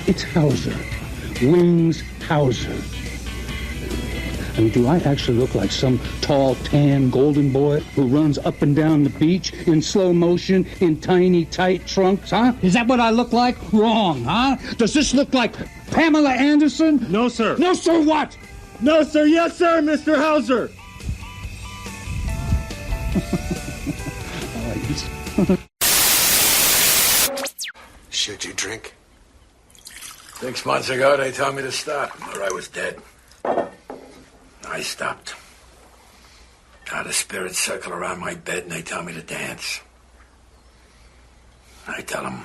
It's Hauser. Wings Hauser. I mean, do I actually look like some tall, tan, golden boy who runs up and down the beach in slow motion in tiny, tight trunks, huh? Is that what I look like? Wrong, huh? Does this look like Pamela Anderson? No, sir. No, sir, what? No, sir. Yes, sir, Mr. Hauser. Should you drink? 6 months ago, they told me to stop, or I was dead. I stopped. Now the spirits circle around my bed and they tell me to dance. I tell them,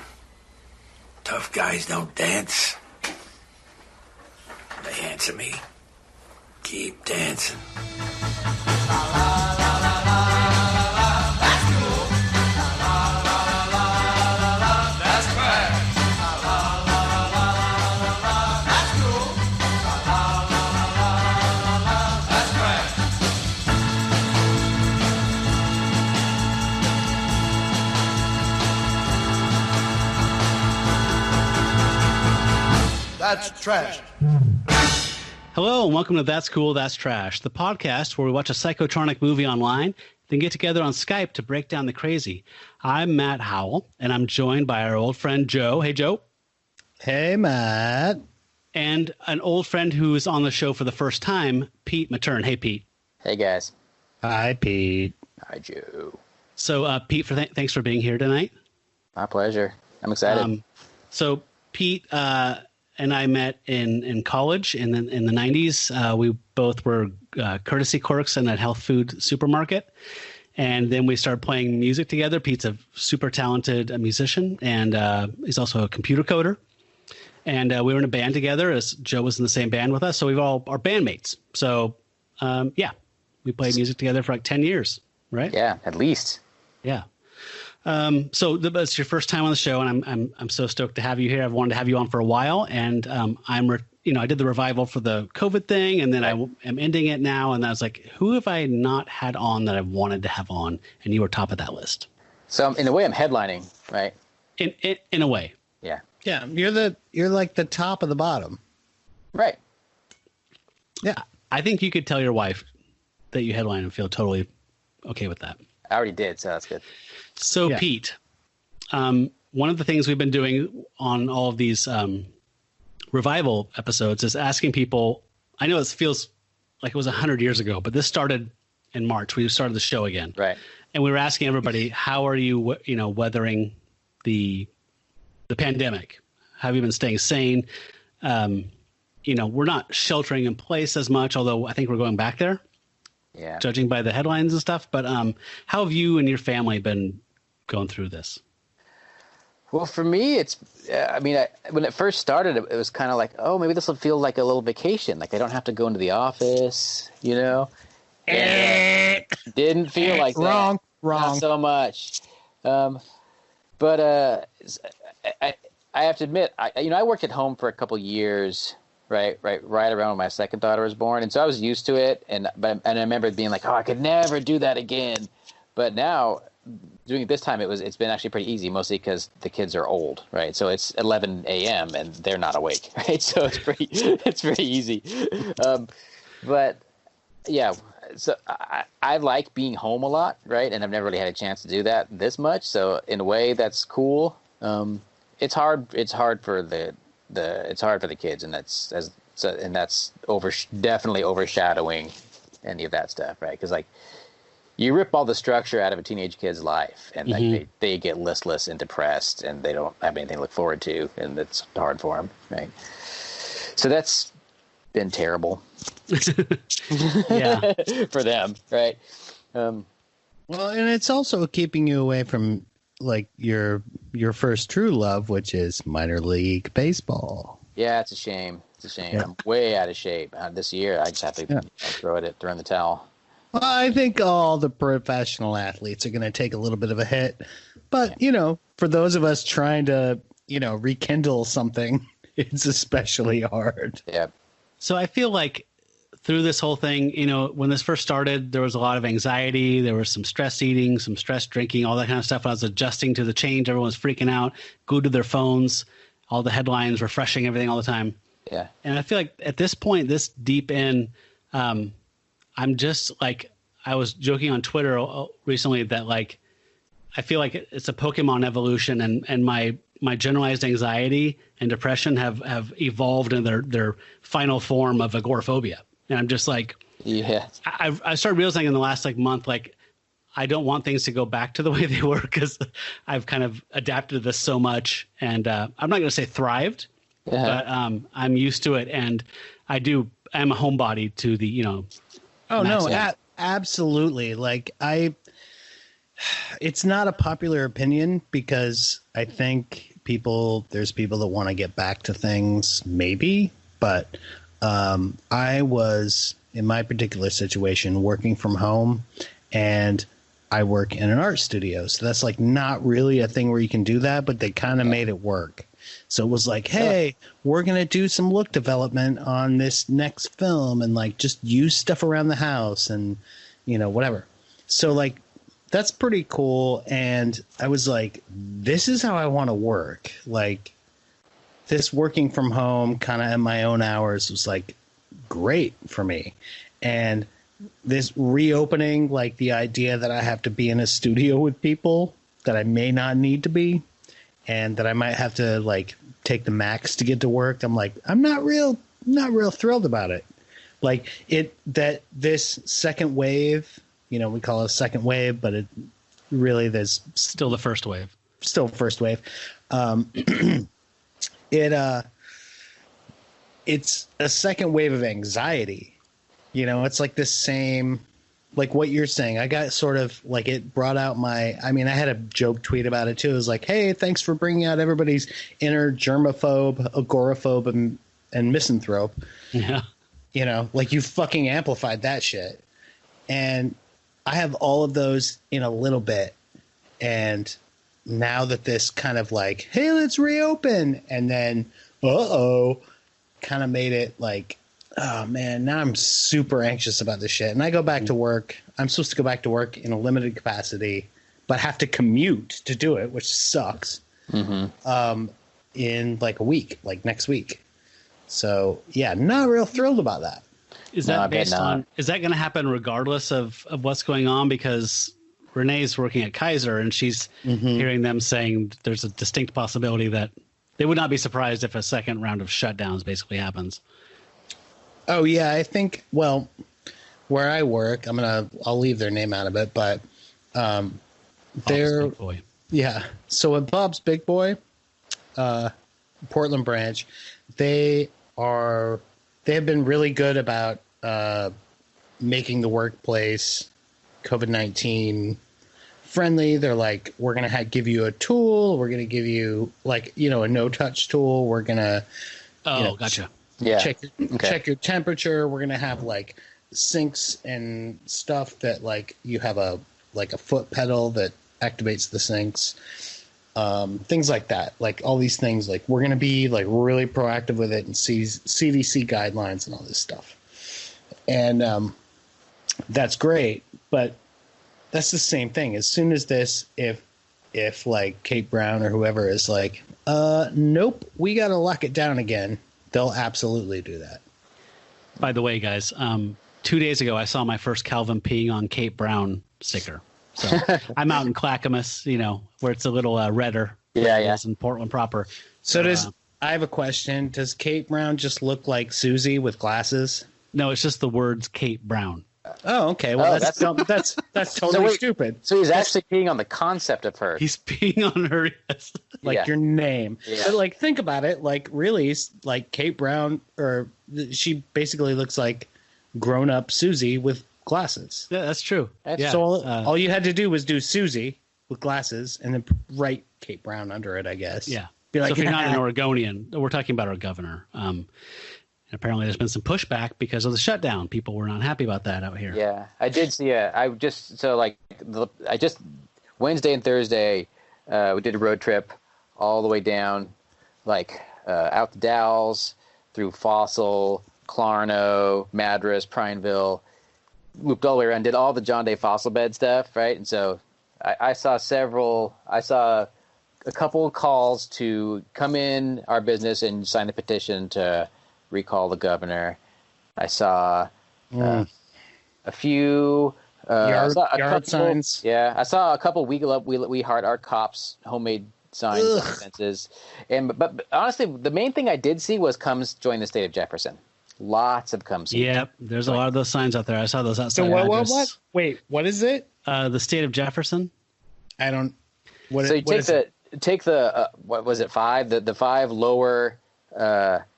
tough guys don't dance. They answer me, keep dancing. That's trash. Hello, and welcome to That's Cool, That's Trash, the podcast where we watch a psychotronic movie online, then get together on Skype to break down the crazy. I'm Matt Howell, and I'm joined by our old friend Joe. Hey, Joe. Hey, Matt. And an old friend who is on the show for the first time, Pete Matern. Hey, Pete. Hey, guys. Hi, Pete. Hi, Joe. So, Pete, thanks for being here tonight. My pleasure. I'm excited. So, Pete and I met in college in the 90s. We both were courtesy clerks in a health food supermarket. And then we started playing music together. Pete's a super talented musician, and he's also a computer coder. And we were in a band together, as Joe was in the same band with us. So we all are bandmates. So, yeah, we played music together for like 10 years, right? Yeah, at least. Yeah. So it's your first time on the show, and I'm so stoked to have you here. I've wanted to have you on for a while, and I did the revival for the COVID thing, and then I am ending it now, and I was like, who have I not had on that I wanted to have on? And you were top of that list. So in a way, I'm headlining, right? In a way, yeah. Yeah, you're like the top of the bottom. Right. Yeah, I think you could tell your wife that you headline and feel totally okay with that. I already did, so that's good. So, yeah. Pete, one of the things we've been doing on all of these revival episodes is asking people, I know it feels like it was 100 years ago, but this started in March. We started the show again. Right. And we were asking everybody, how are you, weathering the pandemic? Have you been staying sane? We're not sheltering in place as much, although I think we're going back there. Yeah. Judging by the headlines and stuff. But how have you and your family been going through this? Well, for me, it's, when it first started, it was kind of like, oh, maybe this will feel like a little vacation. Like I don't have to go into the office, And, didn't feel like that. Wrong. Not so much. But I have to admit, I worked at home for a couple years. Right around when my second daughter was born, and so I was used to it. And I remember being like, "Oh, I could never do that again." But now, doing it this time, it's been actually pretty easy, mostly because the kids are old, right? So it's 11 a.m. and they're not awake, right? So it's pretty easy. But yeah, so I like being home a lot, right? And I've never really had a chance to do that this much. So in a way, that's cool. It's hard. It's hard for the kids, and that's definitely overshadowing any of that stuff, right? Because like you rip all the structure out of a teenage kid's life, and like they get listless and depressed, and they don't have anything to look forward to, and it's hard for them, right? So that's been terrible, yeah, for them, right? Well, and it's also keeping you away from like your first true love, which is minor league baseball. Yeah, it's a shame. Yeah. I'm way out of shape this year. I just have to throw in the towel. Well, I think all the professional athletes are going to take a little bit of a hit, but for those of us trying to rekindle something, it's especially hard. Yeah. So I feel like through this whole thing, when this first started, there was a lot of anxiety. There was some stress eating, some stress drinking, all that kind of stuff. I was adjusting to the change. Everyone was freaking out, glued to their phones, all the headlines, refreshing everything all the time. Yeah. And I feel like at this point, this deep in, I'm just like, I was joking on Twitter recently that like, I feel like it's a Pokemon evolution, and my generalized anxiety and depression have evolved in their final form of agoraphobia. And I'm just like, yeah, I started realizing in the last like month, like, I don't want things to go back to the way they were, because I've kind of adapted to this so much, and I'm not going to say thrived, but I'm used to it, and I'm a homebody to the, you know. Oh no, absolutely. Like it's not a popular opinion, because I think there's people that want to get back to things, maybe, but I was, in my particular situation, working from home, and I work in an art studio. So that's like not really a thing where you can do that, but they kind of made it work. So it was like, hey, we're going to do some look development on this next film, and like just use stuff around the house and, you know, whatever. So like, that's pretty cool. And I was like, this is how I want to work. Like, this working from home kind of at my own hours was like great for me. And this reopening, like the idea that I have to be in a studio with people that I may not need to be, and that I might have to like take the max to get to work, I'm like, I'm not real thrilled about it. Like that this second wave, you know, we call it a second wave, but it really, there's still the first wave. Still first wave. It's a second wave of anxiety. You know, it's like the same, like what you're saying. I got sort of like, it brought out I had a joke tweet about it too. It was like, hey, thanks for bringing out everybody's inner germaphobe, agoraphobe, and misanthrope. Yeah. You know, like you fucking amplified that shit. And I have all of those in a little bit. And now that this kind of like, hey, let's reopen, and then, kind of made it like, oh man, now I'm super anxious about this shit. And I go back to work. I'm supposed to go back to work in a limited capacity, but have to commute to do it, which sucks. Mm-hmm. In like a week, like next week. So yeah, not real thrilled about that. Is that based on? Is that going to happen regardless of what's going on? Because Renee's working at Kaiser, and she's hearing them saying there's a distinct possibility that they would not be surprised if a second round of shutdowns basically happens. Oh yeah, I think. Well, where I work, I'll leave their name out of it, but they're Big Boy. Yeah. So at Bob's Big Boy, Portland branch, they have been really good about making the workplace COVID-19 friendly. They're like, we're going to give you a tool. We're going to give you like, you know, a no-touch tool. We're going to gotcha. Check your temperature. We're going to have like sinks and stuff that like you have a foot pedal that activates the sinks. Things like that, like all these things, like we're going to be like really proactive with it and see CDC guidelines and all this stuff. And that's great. But that's the same thing. As soon as this, if like Kate Brown or whoever is like, nope, we got to lock it down again, they'll absolutely do that. By the way, guys, 2 days ago, I saw my first Calvin peeing on Kate Brown sticker. So I'm out in Clackamas, you know, where it's a little redder. Yeah. It's in Portland proper. So I have a question. Does Kate Brown just look like Susie with glasses? No, it's just the words Kate Brown. Oh, okay. Well, that's totally stupid. So he's actually peeing on the concept of her. He's peeing on her, yes. Like your name. Yeah. But like, think about it. Like, really, like Kate Brown, she basically looks like grown-up Susie with glasses. Yeah, that's true. So all you had to do was do Susie with glasses and then write Kate Brown under it, I guess. Yeah. Be like, so if you're not an Oregonian, we're talking about our governor. And apparently there's been some pushback because of the shutdown. People were not happy about that out here. Yeah, I did see Wednesday and Thursday, we did a road trip all the way down, like out the Dalles, through Fossil, Clarno, Madras, Prineville, looped all the way around, did all the John Day fossil bed stuff, right? And so I saw a couple of calls to come in our business and sign the petition to recall the governor. I saw a few yard couple, signs. Yeah, I saw a couple We Heart Our Cops homemade signs on fences. But honestly, the main thing I did see was "Comes join the state of Jefferson." Lots of "Comes." Yep, there's a lot of those signs out there. I saw those outside. So what? Wait, what is it? The state of Jefferson. I don't. What? So you take the what was it? The 5 lower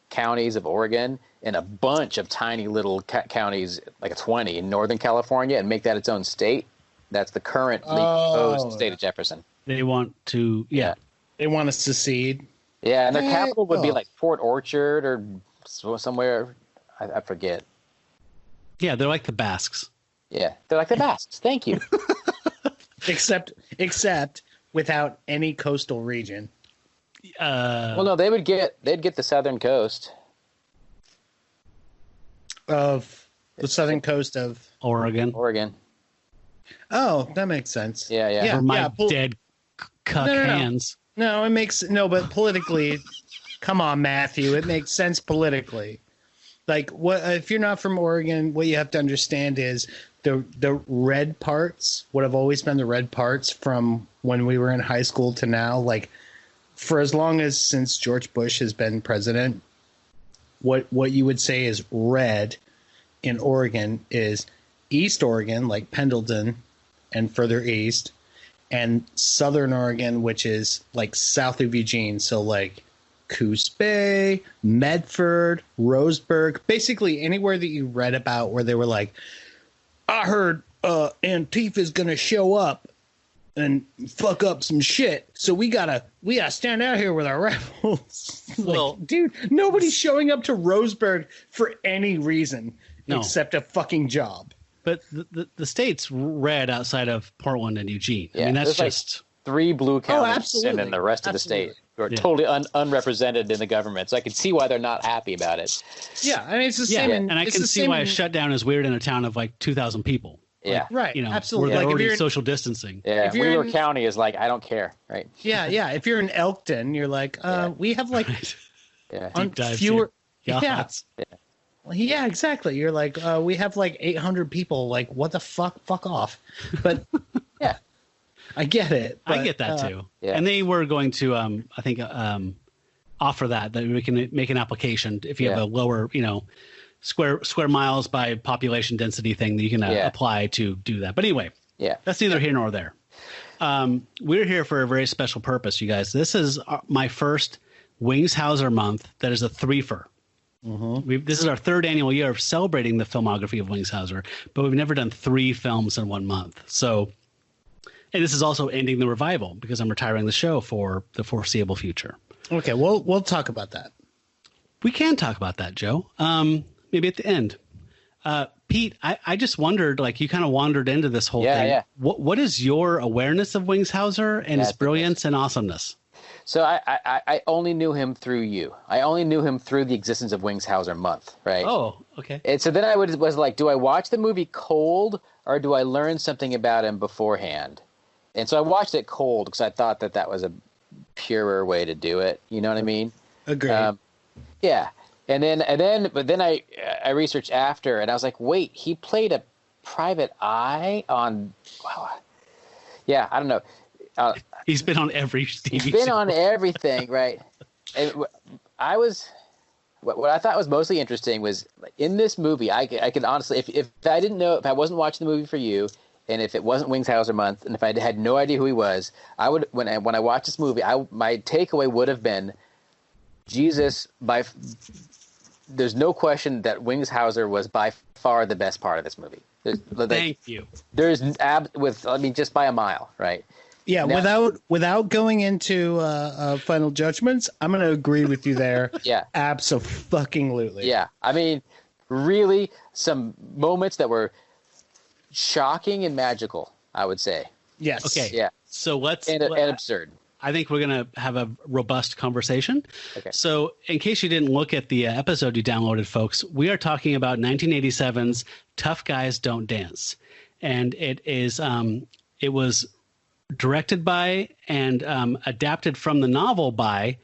counties of Oregon and a bunch of tiny little counties, like a 20 in Northern California, and make that its own state. That's the currently proposed state of Jefferson. They want to, They want to secede. Yeah, and their capital would be like Fort Orchard or somewhere. I forget. Yeah, they're like the Basques. Yeah, they're like the Basques. Thank you. Except without any coastal region. Well, no, they'd get the southern coast of the southern coast of Oregon. Oh, that makes sense. Yeah. For my dead cuck hands. No, it makes but politically, come on, Matthew, it makes sense politically. Like, what if you're not from Oregon? What you have to understand is the red parts. What have always been the red parts from when we were in high school to now, like for as long as since George Bush has been president. What you would say is red in Oregon is East Oregon, like Pendleton, and further east, and Southern Oregon, which is like south of Eugene, so like Coos Bay, Medford, Roseburg, basically anywhere that you read about where they were like, I heard Antifa's gonna show up and fuck up some shit, so we gotta stand out here with our rifles. Well, dude, nobody's showing up to Roseburg for any reason except a fucking job. But the state's red outside of Portland and Eugene. Yeah, I mean, that's just like 3 blue counties, and then the rest of the state are totally unrepresented in the government. So I can see why they're not happy about it. Yeah, I mean, it's the same. And I can see why a shutdown is weird in a town of like 2,000 people. Yeah, right. Absolutely. Where they're like already social distancing. Yeah, Wheeler County is like, I don't care, right? Yeah. If you're in Elkton, you're like, we have like fewer. Yeah, exactly. You're like, we have like 800 people. Like, what the fuck? Fuck off. But yeah, I get it. But, I get that too. Yeah. And they were going to, I think, offer that we can make an application if you have a lower, square miles by population density thing that you can apply to do that. But anyway, that's neither here nor there. We're here for a very special purpose, you guys. This is my first Wings Hauser Month that is a threefer. Mm-hmm. This is our 3rd annual year of celebrating the filmography of Wings Hauser, but we've never done 3 films in 1 month. So, and this is also ending the revival because I'm retiring the show for the foreseeable future. Okay, we'll talk about that. We can talk about that, Joe. Maybe at the end. Pete, I just wondered, like, you kind of wandered into this whole thing. Yeah. What is your awareness of Wings Hauser and his brilliance and awesomeness? So I only knew him through you. I only knew him through the existence of Wings Hauser Month, right? Oh, okay. And so then I was like, do I watch the movie cold or do I learn something about him beforehand? And so I watched it cold because I thought that was a purer way to do it. You know what I mean? Agreed. Yeah. But then I researched after, and I was like, wait, he played a private eye on. Wow. Yeah, I don't know. He's been on every TV He's been show. on everything, right? And what I thought was mostly interesting was in this movie. I could honestly, if I didn't know, if I wasn't watching the movie for you, and if it wasn't Wings Hauser Month, and if I had no idea who he was, I would when I watched this movie, my takeaway would have been Jesus. There's no question that Wings Hauser was by far the best part of this movie. Thank you. There's just by a mile, right? Yeah, now, without going into final judgments, I'm going to agree with you there. Yeah, abso-fucking-lutely. Yeah, I mean, really, some moments that were shocking and magical, I would say. Yes. Okay. Yeah. So let's and absurd. I think we're going to have a robust conversation. Okay. So in case you didn't look at the episode you downloaded, folks, we are talking about 1987's Tough Guys Don't Dance. And it is it was directed by and adapted from the novel by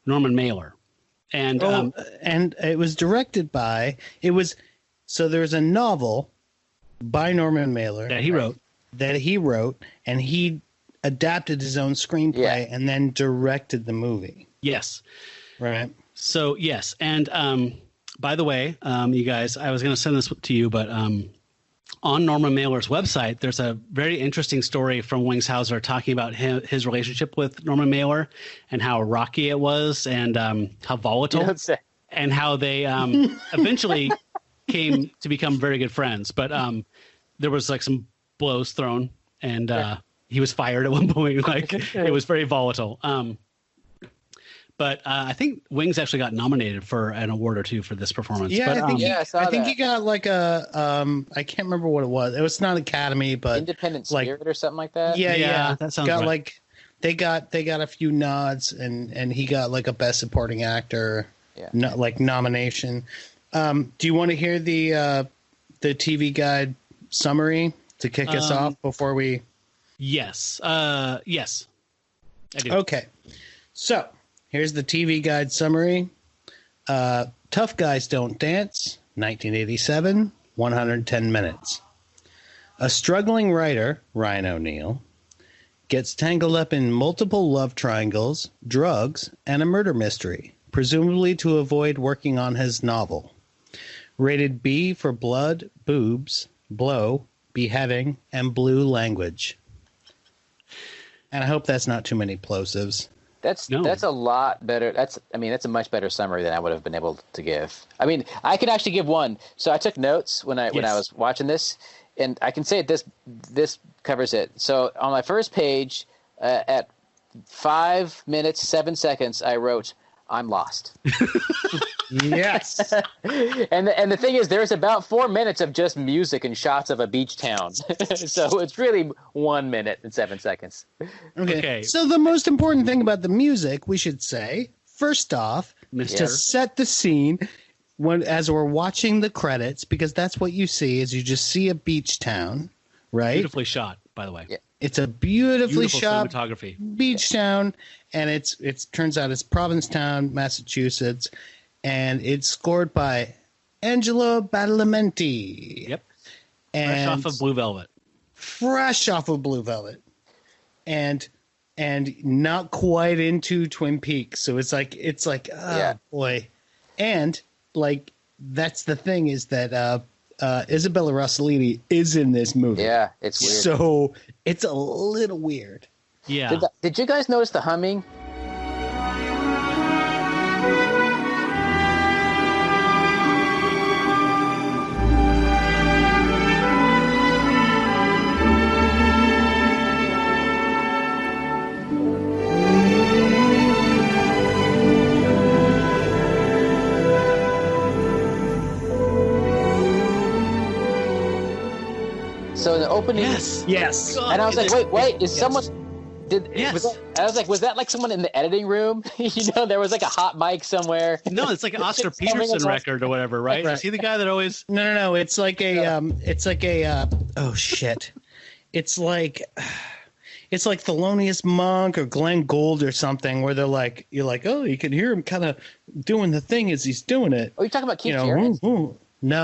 Norman Mailer. And and it was directed by so there's a novel by Norman Mailer that he wrote, and he adapted his own screenplay and then directed the movie. Yes. Right. So yes, and by the way, you guys, I was going to send this to you, but on Norman Mailer's website, there's a very interesting story from Wings Hauser talking about his relationship with Norman Mailer and how rocky it was and how volatile, and how they eventually came to become very good friends. But there was like some blows thrown, and he was fired at one point. Like it was very volatile. But I think Wings actually got nominated for an award or two for this performance. Yeah, but, I think he got like a I can't remember what it was. It was not Academy, but Independent Spirit or something like that. Yeah, that sounds got right. like they got a few nods, and he got like a Best Supporting Actor, nomination. Do you want to hear the TV Guide summary to kick us off before we? Yes. Yes. I do. Okay. So here's the TV Guide summary. Tough Guys Don't Dance, 1987, 110 minutes. A struggling writer, Ryan O'Neal, gets tangled up in multiple love triangles, drugs, and a murder mystery, presumably to avoid working on his novel. Rated B for blood, boobs, blow, beheading, and blue language. And I hope that's not too many plosives. That's a lot better. That's a much better summary than I would have been able to give. I mean, I could actually give one. So I took notes when I was watching this, and I can say this covers it. So on my first page, at 5 minutes 7 seconds, I wrote, "I'm lost." Yes. And the thing is, there's about 4 minutes of just music and shots of a beach town. So it's really 1 minute and 7 seconds. Okay. So the most important thing about the music, we should say, first off, to set the scene as we're watching the credits, because that's what you see is you just see a beach town, right? Beautifully shot, by the way. Yeah. It's a beautiful shot cinematography. Beach town, and it turns out it's Provincetown, Massachusetts. And it's scored by Angelo Badalamenti. Yep. And Fresh off of Blue Velvet. Fresh off of Blue Velvet. And not quite into Twin Peaks. So it's like boy. And like that's the thing is that Isabella Rossellini is in this movie. Yeah, it's weird. So it's a little weird. Yeah. Did you guys notice the humming? So in the opening, yes, and I was like, wait, is someone? Yes. Was that like someone in the editing room? There was like a hot mic somewhere. No, it's like an Oscar Peterson record or whatever, right? Is he the guy that always? No. It's like a oh shit. It's like Thelonious Monk or Glenn Gould or something, where you're like, oh, you can hear him kind of doing the thing as he's doing it. Oh, you're talking about Keith Jarrett? No.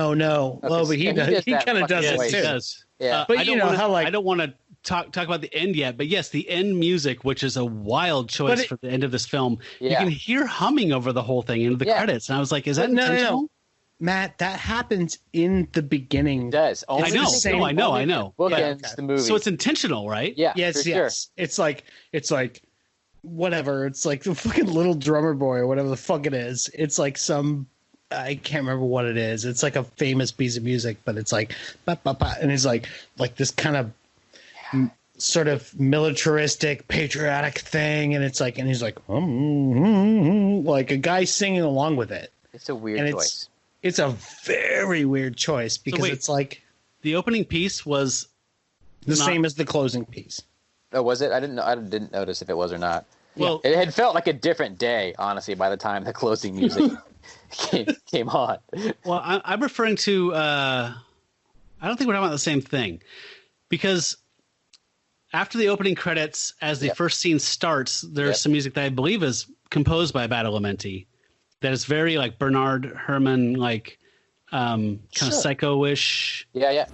Okay, well, but he kind of does it too. He does. Yeah, but I don't want to talk about the end yet. But yes, the end music, which is a wild choice for the end of this film, you can hear humming over the whole thing into the credits, and I was like, is that intentional? No. Matt, that happens in the beginning. It does. I know. Bookends the movie. So it's intentional, right? Yeah. Yes. Sure. It's like whatever. It's like the fucking Little Drummer Boy or whatever the fuck it is. It's like I can't remember what it is. It's like a famous piece of music, but it's like ba, ba, ba, and it's like this kind of sort of militaristic, patriotic thing, and it's like, and he's like, like a guy singing along with it. It's a weird choice. It's a very weird choice because it's like the opening piece was the same as the closing piece. Oh, was it? I didn't know. I didn't notice if it was or not. Well, it had felt like a different day, honestly, by the time the closing music came on. Well, I'm referring to. I don't think we're talking about the same thing, because after the opening credits, as the first scene starts, there's some music that I believe is composed by Badalamenti. That is very like Bernard Herrmann, like kind of psycho-ish. Yeah.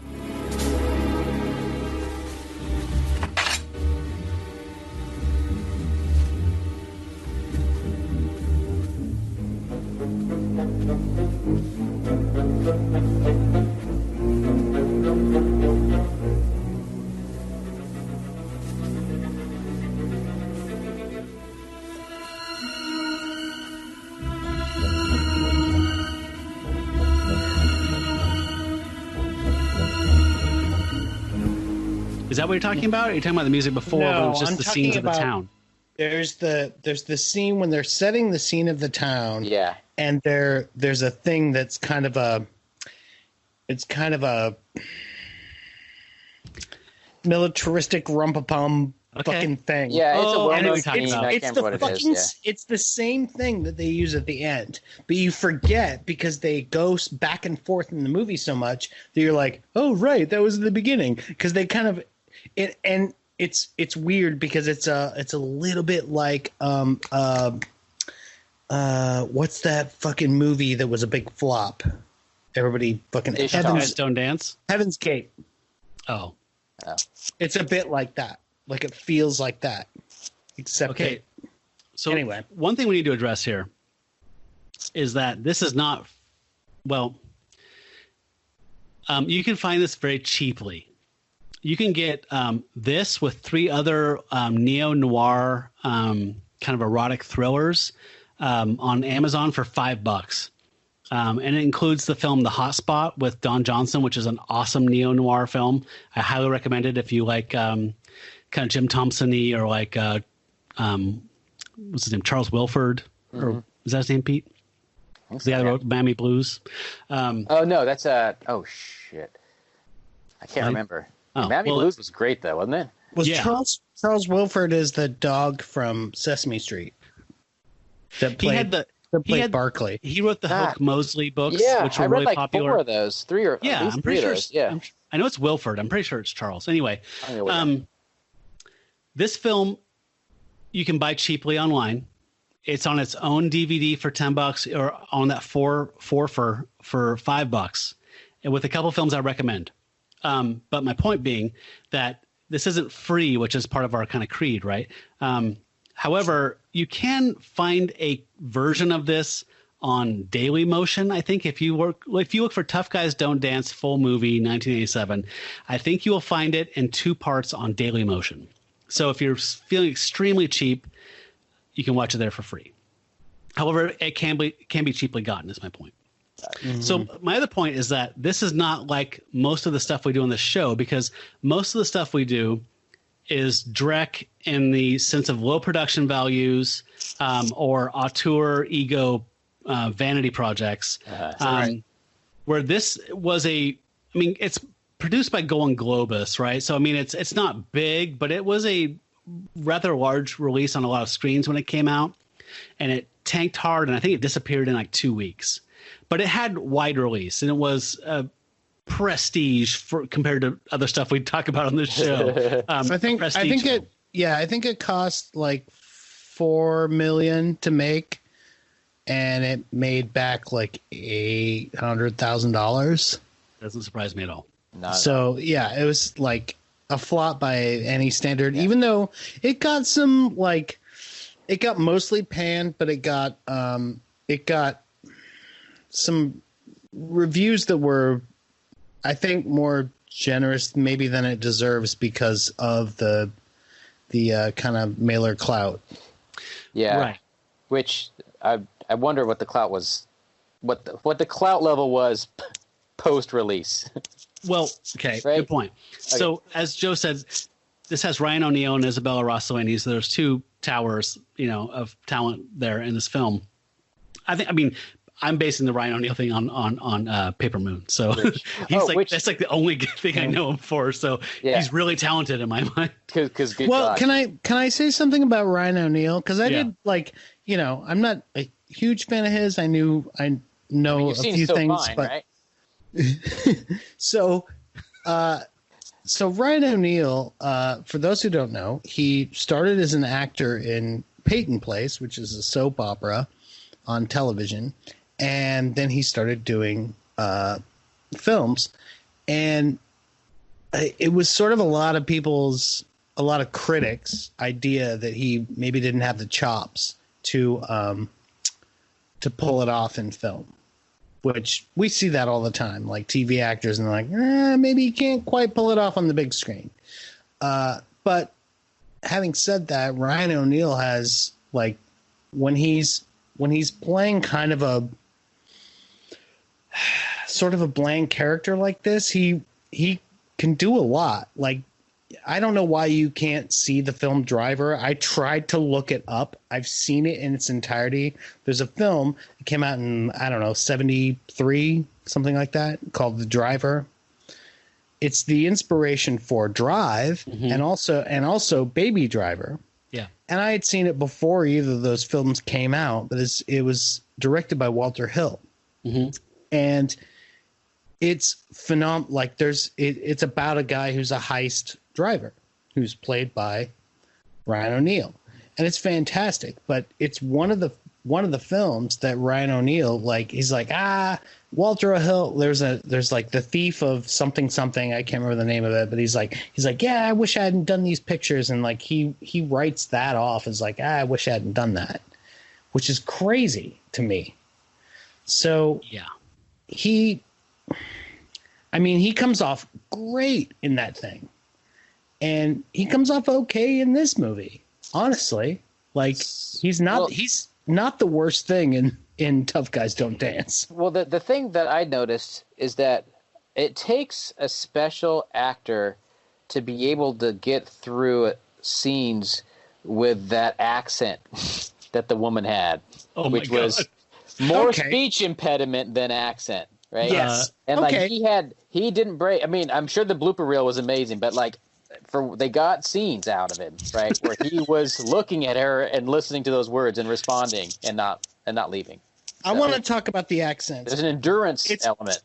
Is that what you're talking about? Or are you talking about the music before? No, But it was just I'm the scenes of the talking about- town. There's the scene when they're setting the scene of the town. Yeah. And there's a thing that's kind of a militaristic rumpapum fucking thing. Yeah, it's a I know well-known what you're talking scene. about. I It's can't the remember what it is. fucking. Yeah. It's the same thing that they use at the end, but you forget because they go back and forth in the movie so much that you're like, oh right, that was the beginning, because they kind of it, and it's weird because it's a little bit like what's that fucking movie that was a big flop? Everybody fucking Ishtar. Guys Don't Dance? Heaven's Gate. Oh. It's a bit like that. Like it feels like that. Except Okay. So anyway. one thing we need to address here is that this is not, well, you can find this very cheaply. You can get this with 3 other neo-noir kind of erotic thrillers on Amazon for $5. And it includes the film The Hot Spot with Don Johnson, which is an awesome neo-noir film. I highly recommend it if you like kind of Jim Thompson-y or like, what's his name, Charles Wilford? Or is that his name, Pete? The guy that wrote Miami Blues. Oh, no, that's oh, shit. I can't remember. Oh, Miami Blues was great, though, wasn't it? Was Yeah. Charles Wilford is the dog from Sesame Street that played Barkley. He wrote the Hoke Mosley books, Yeah, which were I read really like popular. 4 of those. 3 or Yeah, at least I'm 3 pretty of sure. those. Yeah. I know it's Wilford. I'm pretty sure it's Charles. Anyway, Anyway. this film you can buy cheaply online. It's on its own DVD for $10, or on that four for $5, and with a couple films I recommend. But my point being that this isn't free, which is part of our kind of creed, right? However, you can find a version of this on Daily Motion. I think if you look for Tough Guys Don't Dance full movie 1987, I think you will find it in 2 parts on Daily Motion. So if you're feeling extremely cheap, you can watch it there for free. However, it can be cheaply gotten, is my point. Mm-hmm. So my other point is that this is not like most of the stuff we do on the show, because most of the stuff we do is Drek in the sense of low production values or auteur ego vanity projects. Right. Where this was it's produced by Golan Globus, right? So, I mean, it's not big, but it was a rather large release on a lot of screens when it came out, and it tanked hard, and I think it disappeared in like 2 weeks. But it had wide release, and it was prestige compared to other stuff we talk about on this show. I think it cost like $4 million to make, and it made back like $800,000. Doesn't surprise me at all. So yeah, it was like a flop by any standard. Even though it got some it got mostly panned, but it got some reviews that were, I think, more generous maybe than it deserves because of the kind of mailer clout. Yeah, right. Which I wonder what the clout was, what the clout level was post release. Well, okay, Right? good point. Okay. So as Joe said, this has Ryan O'Neal and Isabella Rossellini. So there's 2 towers, of talent there in this film. I'm basing the Ryan O'Neal thing on Paper Moon. So that's like the only good thing I know him for. So he's really talented in my mind. Because can I say something about Ryan O'Neal? Because I did I'm not a huge fan of his. I know a few things, fine, but right? so So Ryan O'Neal, for those who don't know, he started as an actor in Peyton Place, which is a soap opera on television, and then he started doing films. And it was sort of a lot of critics' idea that he maybe didn't have the chops to pull it off in film, which we see that all the time, like TV actors, and they're like, maybe you can't quite pull it off on the big screen. But having said that, Ryan O'Neal has, like, when he's playing kind of a sort of a bland character like this, he can do a lot. Like, I don't know why you can't see the film Driver. I tried to look it up. I've seen it in its entirety. There's a film that came out in, I don't know, 73, something like that, called The Driver. It's the inspiration for Drive, and also Baby Driver. Yeah. And I had seen it before either of those films came out, but it was directed by Walter Hill. And it's phenomenal. Like, it's about a guy who's a heist driver who's played by Ryan O'Neal, and it's fantastic. But it's one of the films that Ryan O'Neal, like, he's like, Walter Hill. There's like The Thief of something. I can't remember the name of it, but he's like, yeah, I wish I hadn't done these pictures, and like he writes that off as like, I wish I hadn't done that, which is crazy to me. So yeah, he comes off great in that thing. And he comes off okay in this movie, honestly. Like, he's not the worst thing in Tough Guys Don't Dance. Well, the thing that I noticed is that it takes a special actor to be able to get through scenes with that accent that the woman had, which was more speech impediment than accent, right? Yes. And like he didn't break. I mean, I'm sure the blooper reel was amazing, but like, they got scenes out of him, right, where he was looking at her and listening to those words and responding and not leaving. I want to talk about the accents. There's an endurance element.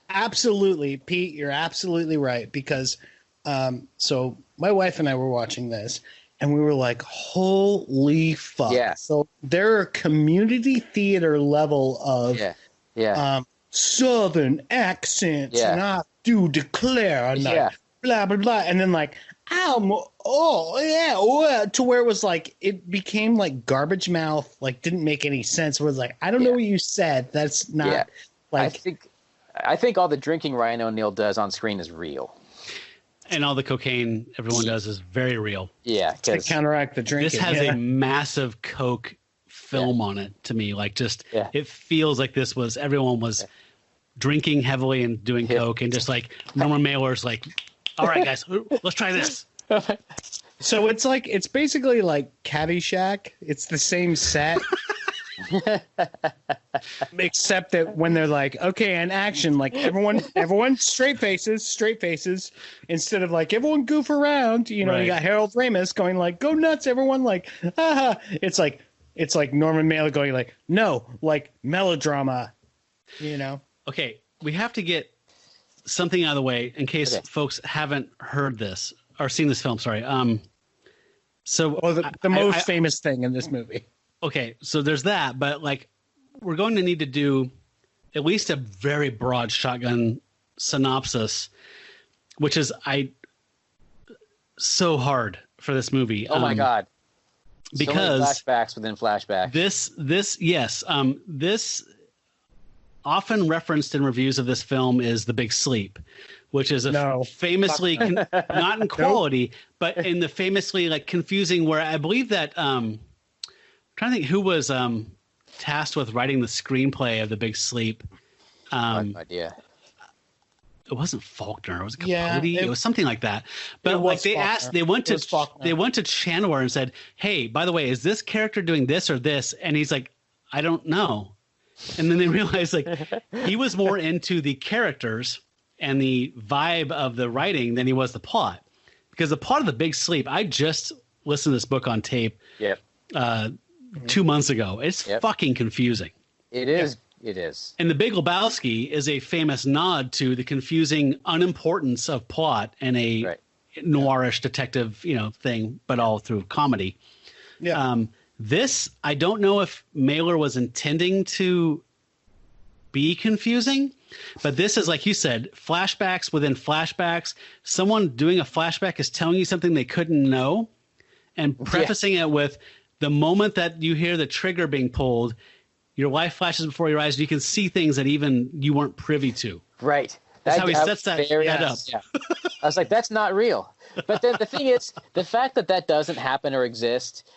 Absolutely, Pete, you're absolutely right, because so my wife and I were watching this, and we were like, holy fuck. Yeah. So there are community theater level of Southern accents, and I do declare, blah, blah, blah. And then like, to where it was like, it became like garbage mouth, like didn't make any sense. It was like, I don't know what you said. That's not like. I think all the drinking Ryan O'Neal does on screen is real. And all the cocaine everyone does is very real. Yeah. To counteract the drinking. This has a massive coke film on it to me. Like, just, it feels like everyone was drinking heavily and doing coke, and just like Norman Mailer's like, all right, guys, let's try this. So it's basically like Caddyshack. It's the same set. Except that when they're like, okay, and action, like everyone straight faces, instead of like everyone goof around, you got Harold Ramis going like, go nuts, everyone, like, it's like Norman Mailer going like, no, like melodrama, Okay, we have to get something out of the way in case folks haven't heard this or seen this film. Sorry. So the most famous thing in this movie. Okay, so there's that, but like, we're going to need to do at least a very broad shotgun synopsis, which is so hard for this movie. Oh my God. Because so many flashbacks within flashbacks. This often referenced in reviews of this film is The Big Sleep, which is famously not in quality, but in the famously like confusing, where I believe that I'm trying to think who was tasked with writing the screenplay of The Big Sleep. I have no idea. It wasn't Faulkner. It was Capote. It was something like that. But like they went to Chandler and said, "Hey, by the way, is this character doing this or this?" And he's like, "I don't know." And then they realized like he was more into the characters and the vibe of the writing than he was the plot. Because the plot of The Big Sleep, I just listened to this book on tape 2 months ago. It's fucking confusing. It is It is. And The Big Lebowski is a famous nod to the confusing unimportance of plot and a noirish detective, thing, but all through comedy. Yeah. This, I don't know if Mailer was intending to be confusing, but this is, like you said, flashbacks within flashbacks. Someone doing a flashback is telling you something they couldn't know and prefacing it with the moment that you hear the trigger being pulled, your life flashes before your eyes. And you can see things that even you weren't privy to. Right. That's how he sets that up. Yeah. I was like, that's not real. But then the thing is, the fact that doesn't happen or exist,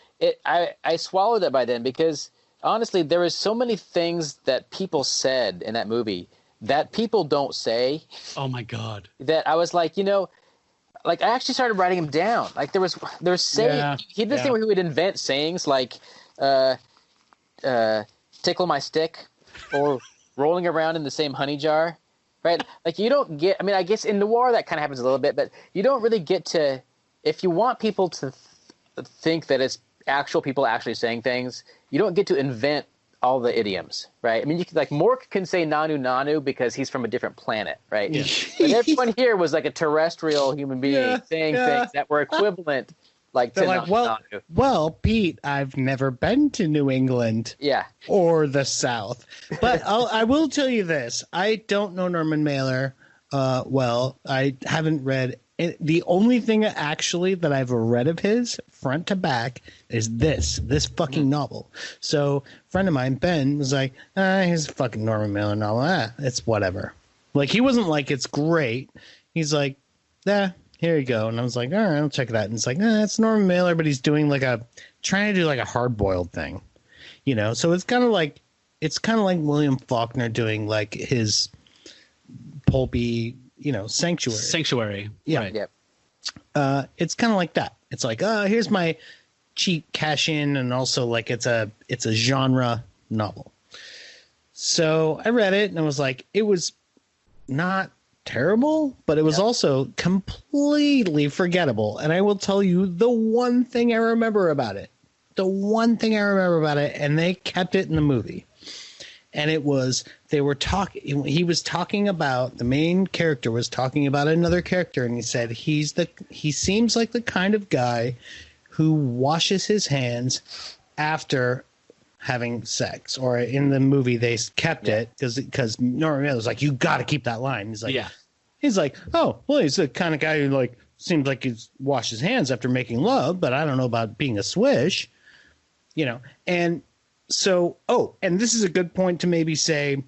I swallowed that by then, because honestly, there was so many things that people said in that movie that people don't say. Oh my God. That I was like, like I actually started writing them down. Like there was saying, he did this thing where he would invent sayings like, tickle my stick, or rolling around in the same honey jar. Right? Like you don't get, I mean, I guess in noir that kind of happens a little bit, but you don't really get to, if you want people to think that it's actual people actually saying things, you don't get to invent all the idioms, right? I mean, you can, like, Mork can say nanu nanu because he's from a different planet, right? Yeah. But everyone here was like a terrestrial human being saying things that were equivalent. Like, they're like, well, Pete, I've never been to New England, or the South, but I will tell you this: I don't know Norman Mailer well. I haven't read it. The only thing actually that I've read of his, front to back, is this fucking novel. So, a friend of mine, Ben, was like, "Here's a fucking Norman Mailer novel. It's whatever." Like, he wasn't like, "It's great." He's like, here you go. And I was like, all right, I'll check it out. And it's like, it's Norman Mailer, but he's doing trying to do like a hard boiled thing, So it's kind of like William Faulkner doing like his pulpy, Sanctuary. Sanctuary. Yeah. Right. Yep. It's kind of like that. It's like, here's my cheap cash in. And also like, it's a genre novel. So I read it and I was like, it was not terrible, but it was also completely forgettable. And I will tell you the one thing I remember about it, and they kept it in the movie. And it was, the main character was talking about another character, and he said he seems like the kind of guy who washes his hands after having sex. Or in the movie they kept it because Norman Mailer was like, you got to keep that line. He's like, oh well, he's the kind of guy who like seems like he's washed his hands after making love, but I don't know about being a swish, And so, and this is a good point to maybe say,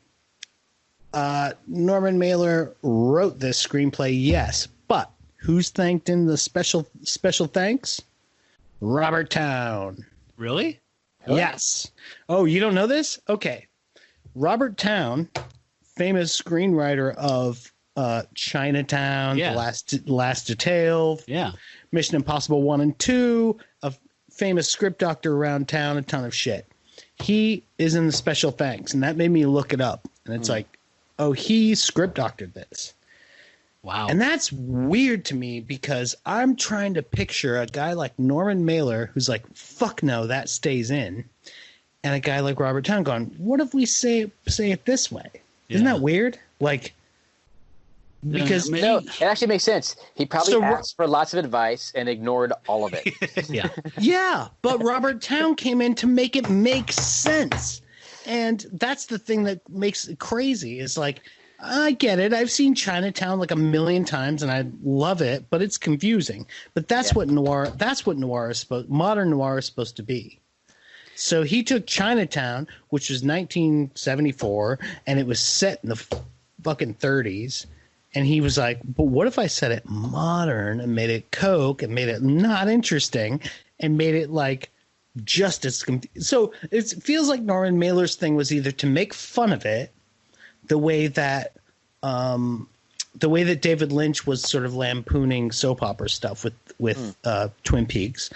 Norman Mailer wrote this screenplay, yes, but who's thanked in the special thanks? Robert Towne. Really? Yes. Oh, you don't know this? Okay. Robert Towne, famous screenwriter of Chinatown, The Last Detail, Mission Impossible 1 and 2, a famous script doctor around town, a ton of shit. He is in the special thanks, and that made me look it up. And it's like, he script doctored this. Wow. And that's weird to me because I'm trying to picture a guy like Norman Mailer who's like, fuck no, that stays in. And a guy like Robert Towne going, what if we say it this way? Isn't that weird? Like, because no, it actually makes sense. He probably asked for lots of advice and ignored all of it. Yeah, but Robert Towne came in to make it make sense. And that's the thing that makes it crazy. Is like, I get it. I've seen Chinatown like a million times and I love it, but it's confusing. But that's what noir is modern noir is supposed to be. So he took Chinatown, which was 1974, and it was set in the fucking 30s. And he was like, but what if I set it modern and made it Coke and made it not interesting and made it like just as so it feels like Norman Mailer's thing was either to make fun of it the way that David Lynch was sort of lampooning soap opera stuff with Twin Peaks,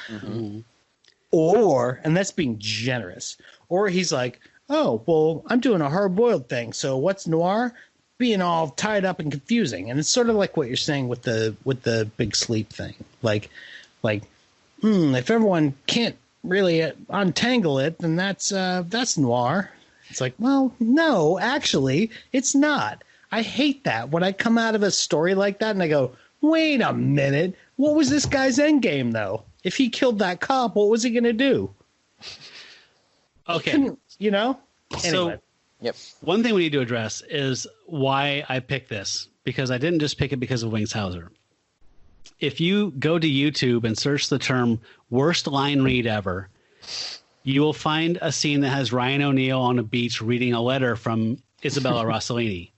or, and that's being generous, or he's like, oh well, I'm doing a hard boiled thing, so what's noir? Being all tied up and confusing. And it's sort of like what you're saying with the Big Sleep thing. Like if everyone can't really untangle it, then that's noir. It's like, well, no, actually, it's not. I hate that when I come out of a story like that and I go, wait a minute, what was this guy's end game though? If he killed that cop, what was he going to do? Okay, you know. Anyway. So, yep. One thing we need to address is why I picked this, because I didn't just pick it because of Wings Hauser. If you go to YouTube and search the term "worst line read ever," you will find a scene that has Ryan O'Neal on a beach reading a letter from Isabella Rossellini.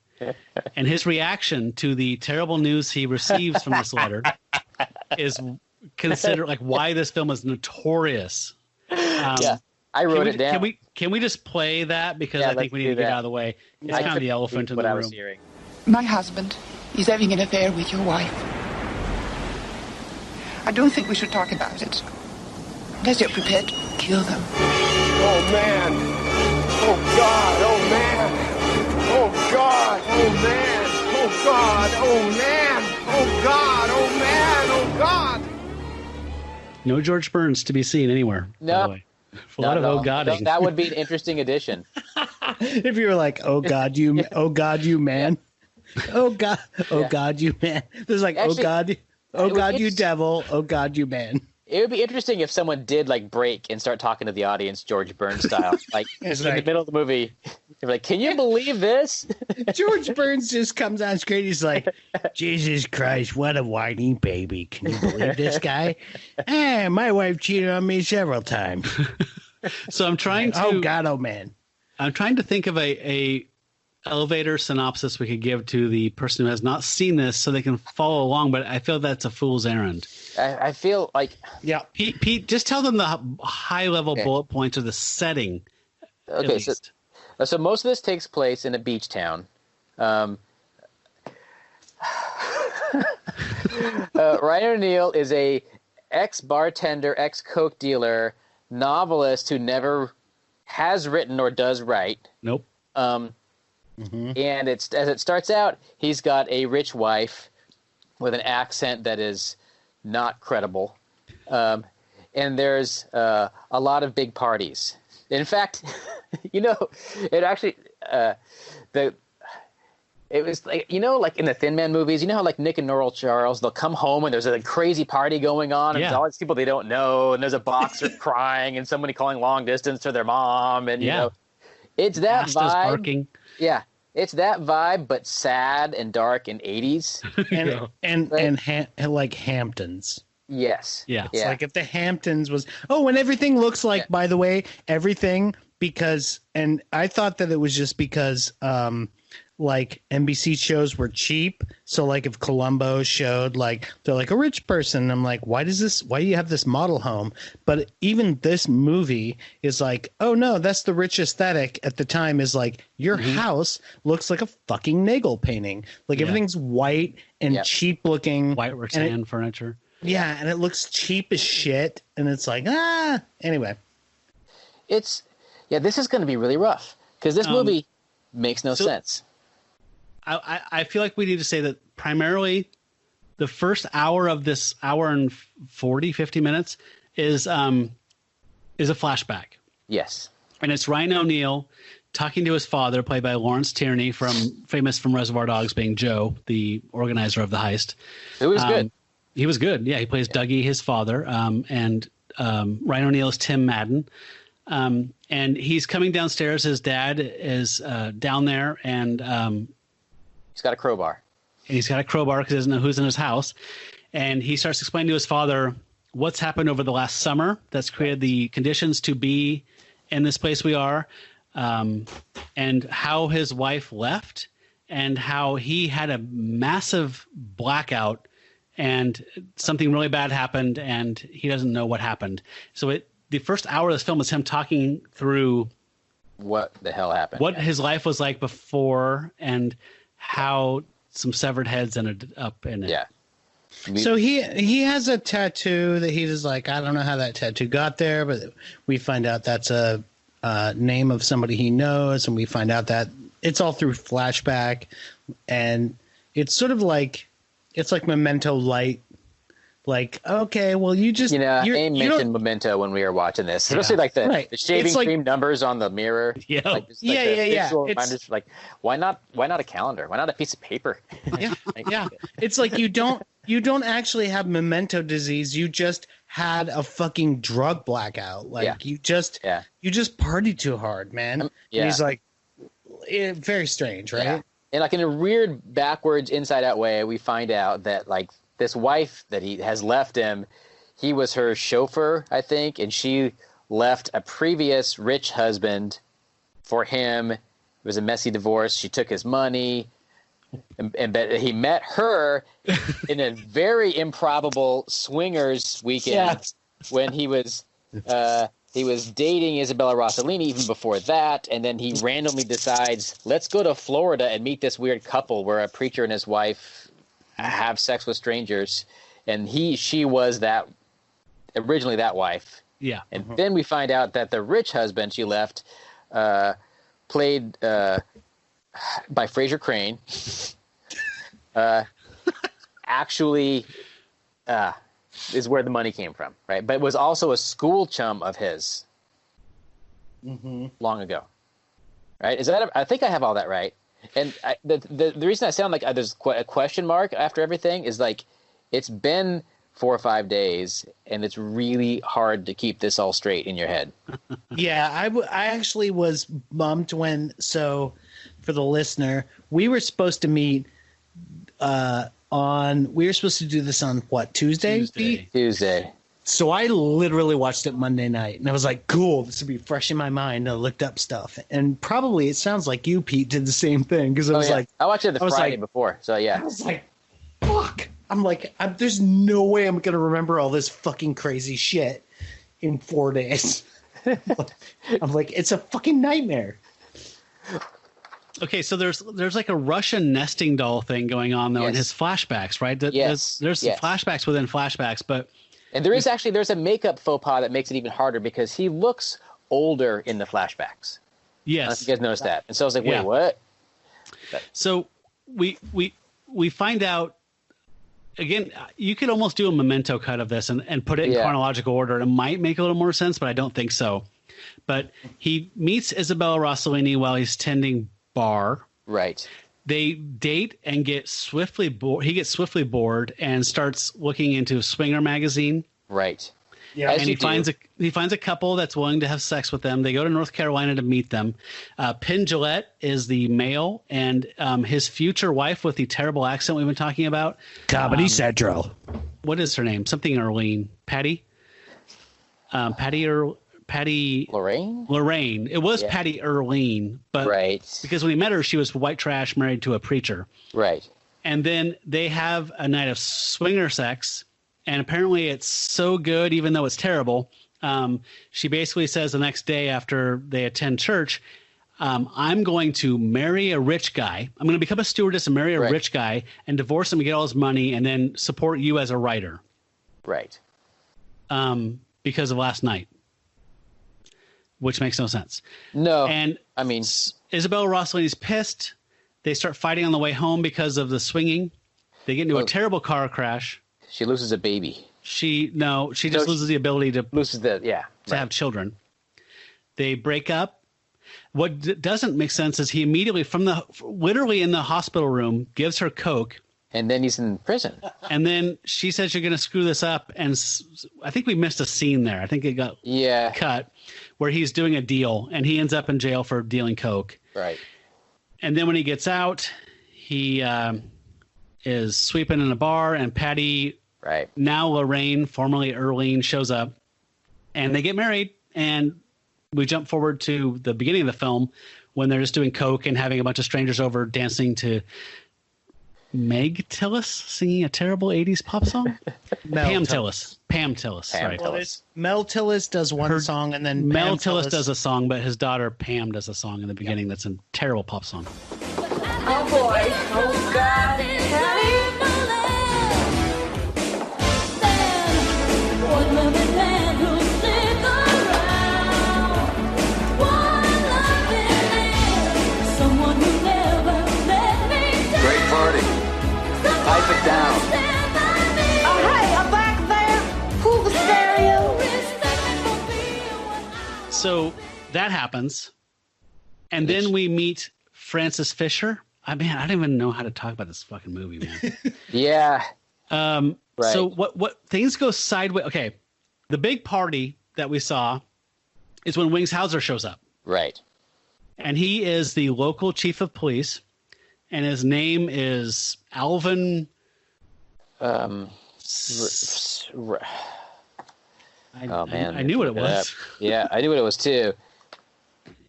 And his reaction to the terrible news he receives from this letter is considered like why this film is notorious. I wrote it down. Can we just play that, because I think we need to get out of the way. It's kind of the elephant in the room. My husband is having an affair with your wife. I don't think we should talk about it. Unless you're prepared to kill them. Oh, man. Oh, God. Oh, man. Oh, God. Oh, man. Oh, God. Oh, man. Oh, God. Oh, man. Oh, God. No George Burns to be seen anywhere. No. A lot of oh godding. That would be an interesting addition. If you were like, oh God, you man. Oh God, you man. There's like, actually, oh God, you devil. Oh God, you man. It would be interesting if someone did like break and start talking to the audience, George Burns style, like in the middle of the movie. They're like, "Can you believe this?" George Burns just comes on screen. He's like, "Jesus Christ, what a whiny baby! Can you believe this guy? My wife cheated on me several times." So I'm trying to. Oh God, oh man. I'm trying to think of a elevator synopsis we could give to the person who has not seen this, so they can follow along. But I feel that's a fool's errand. I feel like Pete, just tell them the high level bullet points of the setting. Okay, so most of this takes place in a beach town. Ryan O'Neal is a ex-bartender, ex-coke dealer, novelist who never has written or does write. Nope. And as it starts out, he's got a rich wife with an accent that is not credible. And there's a lot of big parties. In fact, it actually it was like, like in the Thin Man movies, how like Nick and Norrell Charles, they'll come home and there's a crazy party going on and there's all these people they don't know, and there's a boxer crying and somebody calling long distance to their mom, and it's that Asta's vibe. Barking. Yeah. It's that vibe, but sad and dark and 80s. and like Hamptons. Yes. Yeah. It's like if the Hamptons was, and everything looks like, by the way, everything, because, and I thought that it was just because, like NBC shows were cheap. So like if Columbo showed, like, they're like a rich person, I'm like, why do you have this model home? But even this movie is like, oh no, that's the rich aesthetic at the time, is like your house looks like a fucking Nagel painting. Like everything's white and cheap looking. White rattan furniture. Yeah, and it looks cheap as shit. And it's like, anyway. This is going to be really rough because this movie makes no sense. I feel like we need to say that primarily the first hour of this hour and 50 minutes is a flashback. Yes. And it's Ryan O'Neal talking to his father, played by Lawrence Tierney, famous from Reservoir Dogs, being Joe, the organizer of the heist. It was good. He was good. Yeah, he plays Dougie, his father, and Ryan O'Neal is Tim Madden. And he's coming downstairs. His dad is down there, and he's got a crowbar. And he's got a crowbar because he doesn't know who's in his house. And he starts explaining to his father what's happened over the last summer that's created the conditions to be in this place we are, and how his wife left, and how he had a massive blackout and something really bad happened and he doesn't know what happened. So the first hour of this film is him talking through what the hell happened, what his life was like before, and how some severed heads ended up in it. Yeah. So he has a tattoo that he's like, I don't know how that tattoo got there, but we find out that's a name of somebody he knows, and we find out that it's all through flashback, and it's sort of like, it's like Memento Light, Like, okay, well, you just Aim mentioned Memento when we were watching this, especially like the shaving cream numbers on the mirror. Yeah, Reminders, like, why not a calendar? Why not a piece of paper? Yeah. It's like you don't actually have memento disease. You just had a fucking drug blackout. Like you just partied too hard, man. And he's like, very strange, right? Yeah. And like in a weird backwards inside out way, we find out that like this wife that he has left him, he was her chauffeur, I think, and she left a previous rich husband for him. It was a messy divorce. She took his money, and he met her in a very improbable swingers weekend when he was dating Isabella Rossellini even before that, and then he randomly decides, let's go to Florida and meet this weird couple where a preacher and his wife have sex with strangers, and she was originally that wife. Yeah. And then we find out that the rich husband she left, played by Fraser Crane, actually is where the money came from, right? But it was also a school chum of his long ago, right? Is that? I think I have all that right. And the reason I sound like there's a question mark after everything is like it's been 4 or 5 days, and it's really hard to keep this all straight in your head. Yeah, I actually was bummed when, so for the listener, we were supposed to meet we were supposed to do this on what, Tuesday? Tuesday. So I literally watched it Monday night, and I was like, cool, this will be fresh in my mind. I looked up stuff. And probably it sounds like you, Pete, did the same thing. Because I was like, I watched it the Friday before. So, yeah. I was like, fuck. I'm like, there's no way I'm going to remember all this fucking crazy shit in 4 days. I'm like, it's a fucking nightmare. Okay, so there's like a Russian nesting doll thing going on, though, in his flashbacks, right? There's flashbacks within flashbacks, but... And there's a makeup faux pas that makes it even harder because he looks older in the flashbacks. Yes. I don't know if you guys noticed that. And so I was like, wait, what? So we find out, again, you could almost do a Memento cut of this and put it in chronological order. It might make a little more sense, but I don't think so. But he meets Isabella Rossellini while he's tending bar. Right. They date and get swiftly bored. He gets swiftly bored and starts looking into Swinger magazine. Right. Yeah. And he finds a couple that's willing to have sex with them. They go to North Carolina to meet them. Penn Jillette is the male, and his future wife with the terrible accent we've been talking about. Comedy Central. What is her name? Something Earlene. Patty Lorraine. It was Patty Earlene, but because when he met her, she was white trash married to a preacher. Right. And then they have a night of swinger sex, and apparently it's so good, even though it's terrible. She basically says the next day after they attend church, I'm going to marry a rich guy. I'm going to become a stewardess and marry a rich guy and divorce him and get all his money and then support you as a writer. Right. Because of last night. Which makes no sense. No. And I mean, Isabella Rossellini's pissed. They start fighting on the way home because of the swinging. They get into a terrible car crash. She loses a baby. She just loses the ability to have children. They break up. What doesn't make sense is he immediately literally in the hospital room gives her coke. And then he's in prison. And then she says, you're going to screw this up. And I think we missed a scene there. I think it got cut where he's doing a deal and he ends up in jail for dealing coke. Right. And then when he gets out, he is sweeping in a bar and Patty, now Lorraine, formerly Earlene, shows up and they get married. And we jump forward to the beginning of the film when they're just doing coke and having a bunch of strangers over dancing to Meg Tillis singing a terrible 80s pop song? Pam Tillis. Mel Tillis does one song, and then Mel Tillis does a song, but his daughter Pam does a song in the beginning that's a terrible pop song. Oh boy. Oh God. Great party. Pipe it down. Oh, hey, I'm back So that happens. And then we meet Francis Fisher. I don't even know how to talk about this fucking movie, man. Yeah. Right. So what things go sideways. Okay. The big party that we saw is when Wings Hauser shows up. Right. And he is the local chief of police, and his name is Alvin. Oh man, I knew what it was. Yeah, I knew what it was too.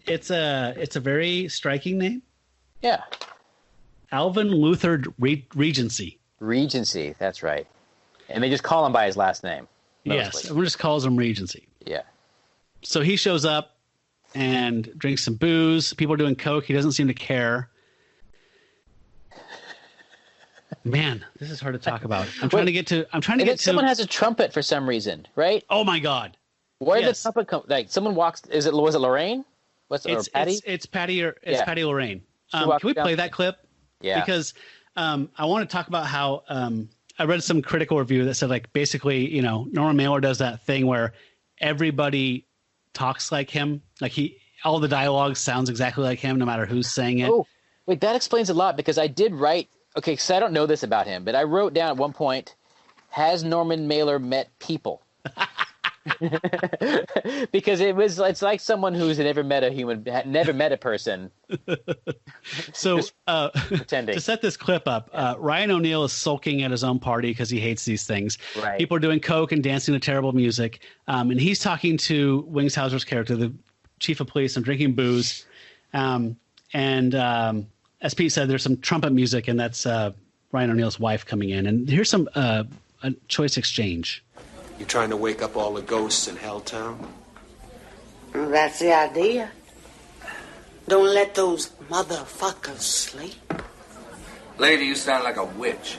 It's a very striking name. Yeah. Alvin Luther Regency. Regency, that's right. And they just call him by his last name. Mostly. Yes, everyone just calls him Regency. Yeah. So he shows up and drinks some booze. People are doing coke. He doesn't seem to care. Man, this is hard to talk about. I'm trying to get to. Someone has a trumpet for some reason, right? Oh my God! Where did the trumpet come? Like someone walks. Was it Lorraine? Patty? It's Patty Patty Lorraine. Can we play that clip? Yeah. Because I want to talk about how I read some critical review that said like basically Norman Mailer does that thing where everybody talks like him, like all the dialogue sounds exactly like him no matter who's saying it. Oh, wait, that explains a lot because I did write. Okay, because I don't know this about him, but I wrote down at one point, has Norman Mailer met people? Because it's like someone who's never met a person. So pretending. To set this clip up, Ryan O'Neal is sulking at his own party because he hates these things. Right. People are doing coke and dancing to terrible music, and he's talking to Wings Hauser's character, the chief of police, and drinking booze. As Pete said, there's some trumpet music, and that's Ryan O'Neal's wife coming in. And here's some a choice exchange. You trying to wake up all the ghosts in Helltown? That's the idea. Don't let those motherfuckers sleep. Lady, you sound like a witch.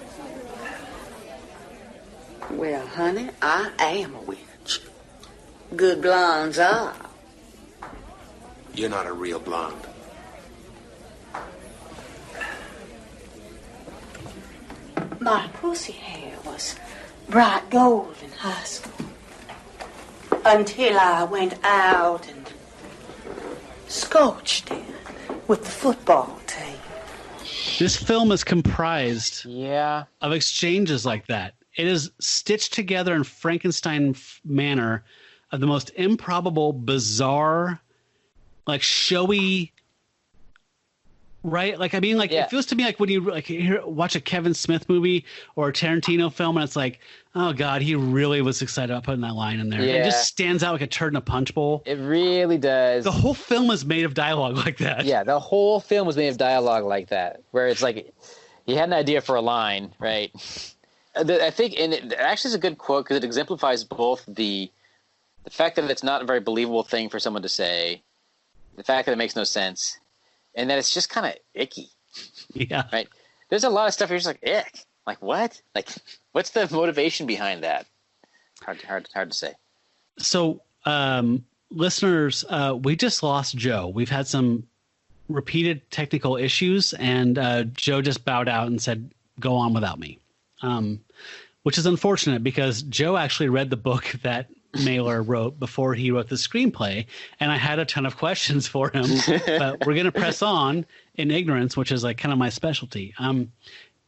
Well, honey, I am a witch. Good blondes are. You're not a real blonde. My pussy hair was bright gold in high school. Until I went out and scorched it with the football team. This film is comprised of exchanges like that. It is stitched together in Frankenstein manner of the most improbable, bizarre, like showy. Right? Like, I mean, like, It feels to me like when you watch a Kevin Smith movie or a Tarantino film and it's like, oh, God, he really was excited about putting that line in there. Yeah. It just stands out like a turd in a punch bowl. It really does. The whole film is made of dialogue like that. Yeah, the whole film was made of dialogue like that, where it's like he had an idea for a line, right? I think, and it actually is a good quote because it exemplifies both the fact that it's not a very believable thing for someone to say, the fact that it makes no sense, and that it's just kind of icky. Yeah. Right? There's a lot of stuff where you're just like, ick. Like, what? Like, what's the motivation behind that? Hard to say. So, listeners, we just lost Joe. We've had some repeated technical issues, and Joe just bowed out and said, go on without me, which is unfortunate because Joe actually read the book that Mailer wrote before he wrote the screenplay, and I had a ton of questions for him, but we're going to press on in ignorance, which is like kind of my specialty.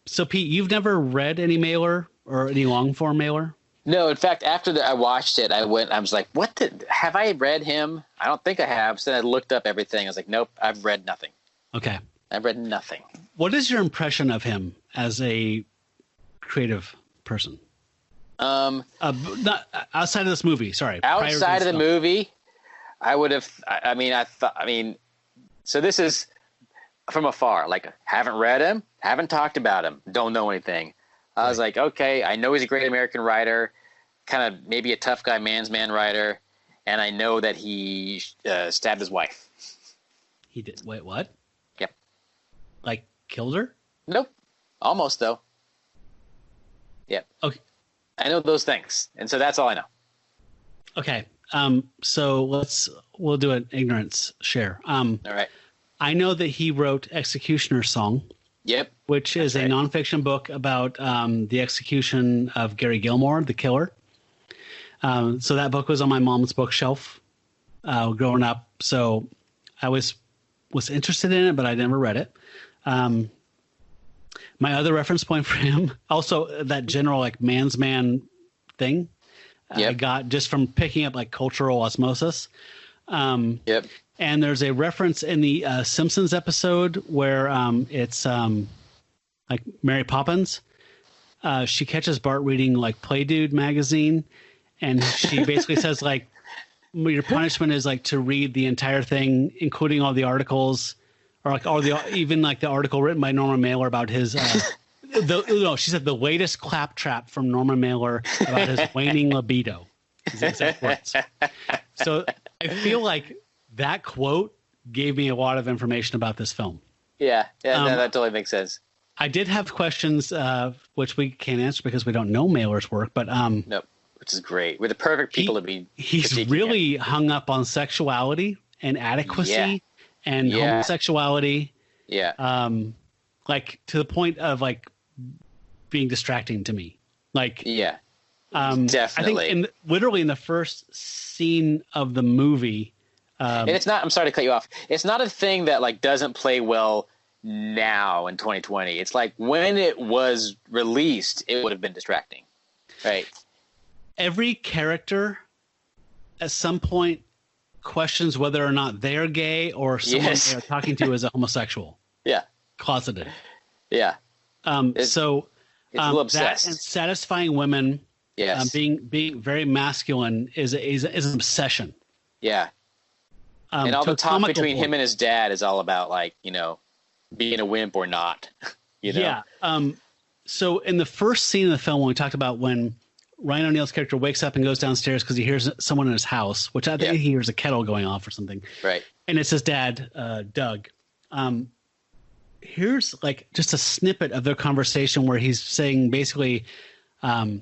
So Pete, you've never read any Mailer or any long form Mailer? No, in fact, after I watched it, I was like, have I read him? I don't think I have. So then I looked up everything. I was like, nope, I've read nothing. Okay. I've read nothing. What is your impression of him as a creative person? Not outside of this movie. Sorry. Outside of the movie, I would have. So this is from afar. Like, haven't read him, haven't talked about him, don't know anything. I was like, okay, I know he's a great American writer, kind of maybe a tough guy, man's man writer, and I know that he stabbed his wife. He did. Wait, what? Yep. Like killed her? Nope. Almost though. Yep. Okay. I know those things, and so that's all I know. Okay. So we'll do an ignorance share. All right. I know that he wrote Executioner's Song. Yep. Which is a nonfiction book about the execution of Gary Gilmore, the killer. So that book was on my mom's bookshelf growing up, so I was interested in it, but I never read it. My other reference point for him, also that general like man's man thing, I got just from picking up like cultural osmosis. Yep. And there's a reference in the Simpsons episode where it's like Mary Poppins. She catches Bart reading like Play Dude magazine, and she basically says like, your punishment is like to read the entire thing, including all the articles, or like even like the article written by Norman Mailer about his. She said the latest claptrap from Norman Mailer about his waning libido. His exact words. So I feel like that quote gave me a lot of information about this film. Yeah, that totally makes sense. I did have questions, which we can't answer because we don't know Mailer's work, but nope. Which is great. We're the perfect people to be. He's really hung up on sexuality and adequacy and homosexuality. Yeah. Like to the point of like being distracting to me. Like, definitely. I think literally in the first scene of the movie. And it's not, I'm sorry to cut you off. It's not a thing that like doesn't play well now in 2020. It's like when it was released, it would have been distracting. Right. Every character at some point questions whether or not they're gay or someone they're talking to is a homosexual. Yeah. Closeted. Yeah. It's a little obsessed. That and satisfying women, being very masculine is an obsession. Yeah. And all the talk between him and his dad is all about like, being a wimp or not. Yeah. So in the first scene of the film, when we talked about when Ryan O'Neal's character wakes up and goes downstairs because he hears someone in his house, which I think he hears a kettle going off or something. Right. And it's his dad, Doug. Here's like just a snippet of their conversation where he's saying basically, I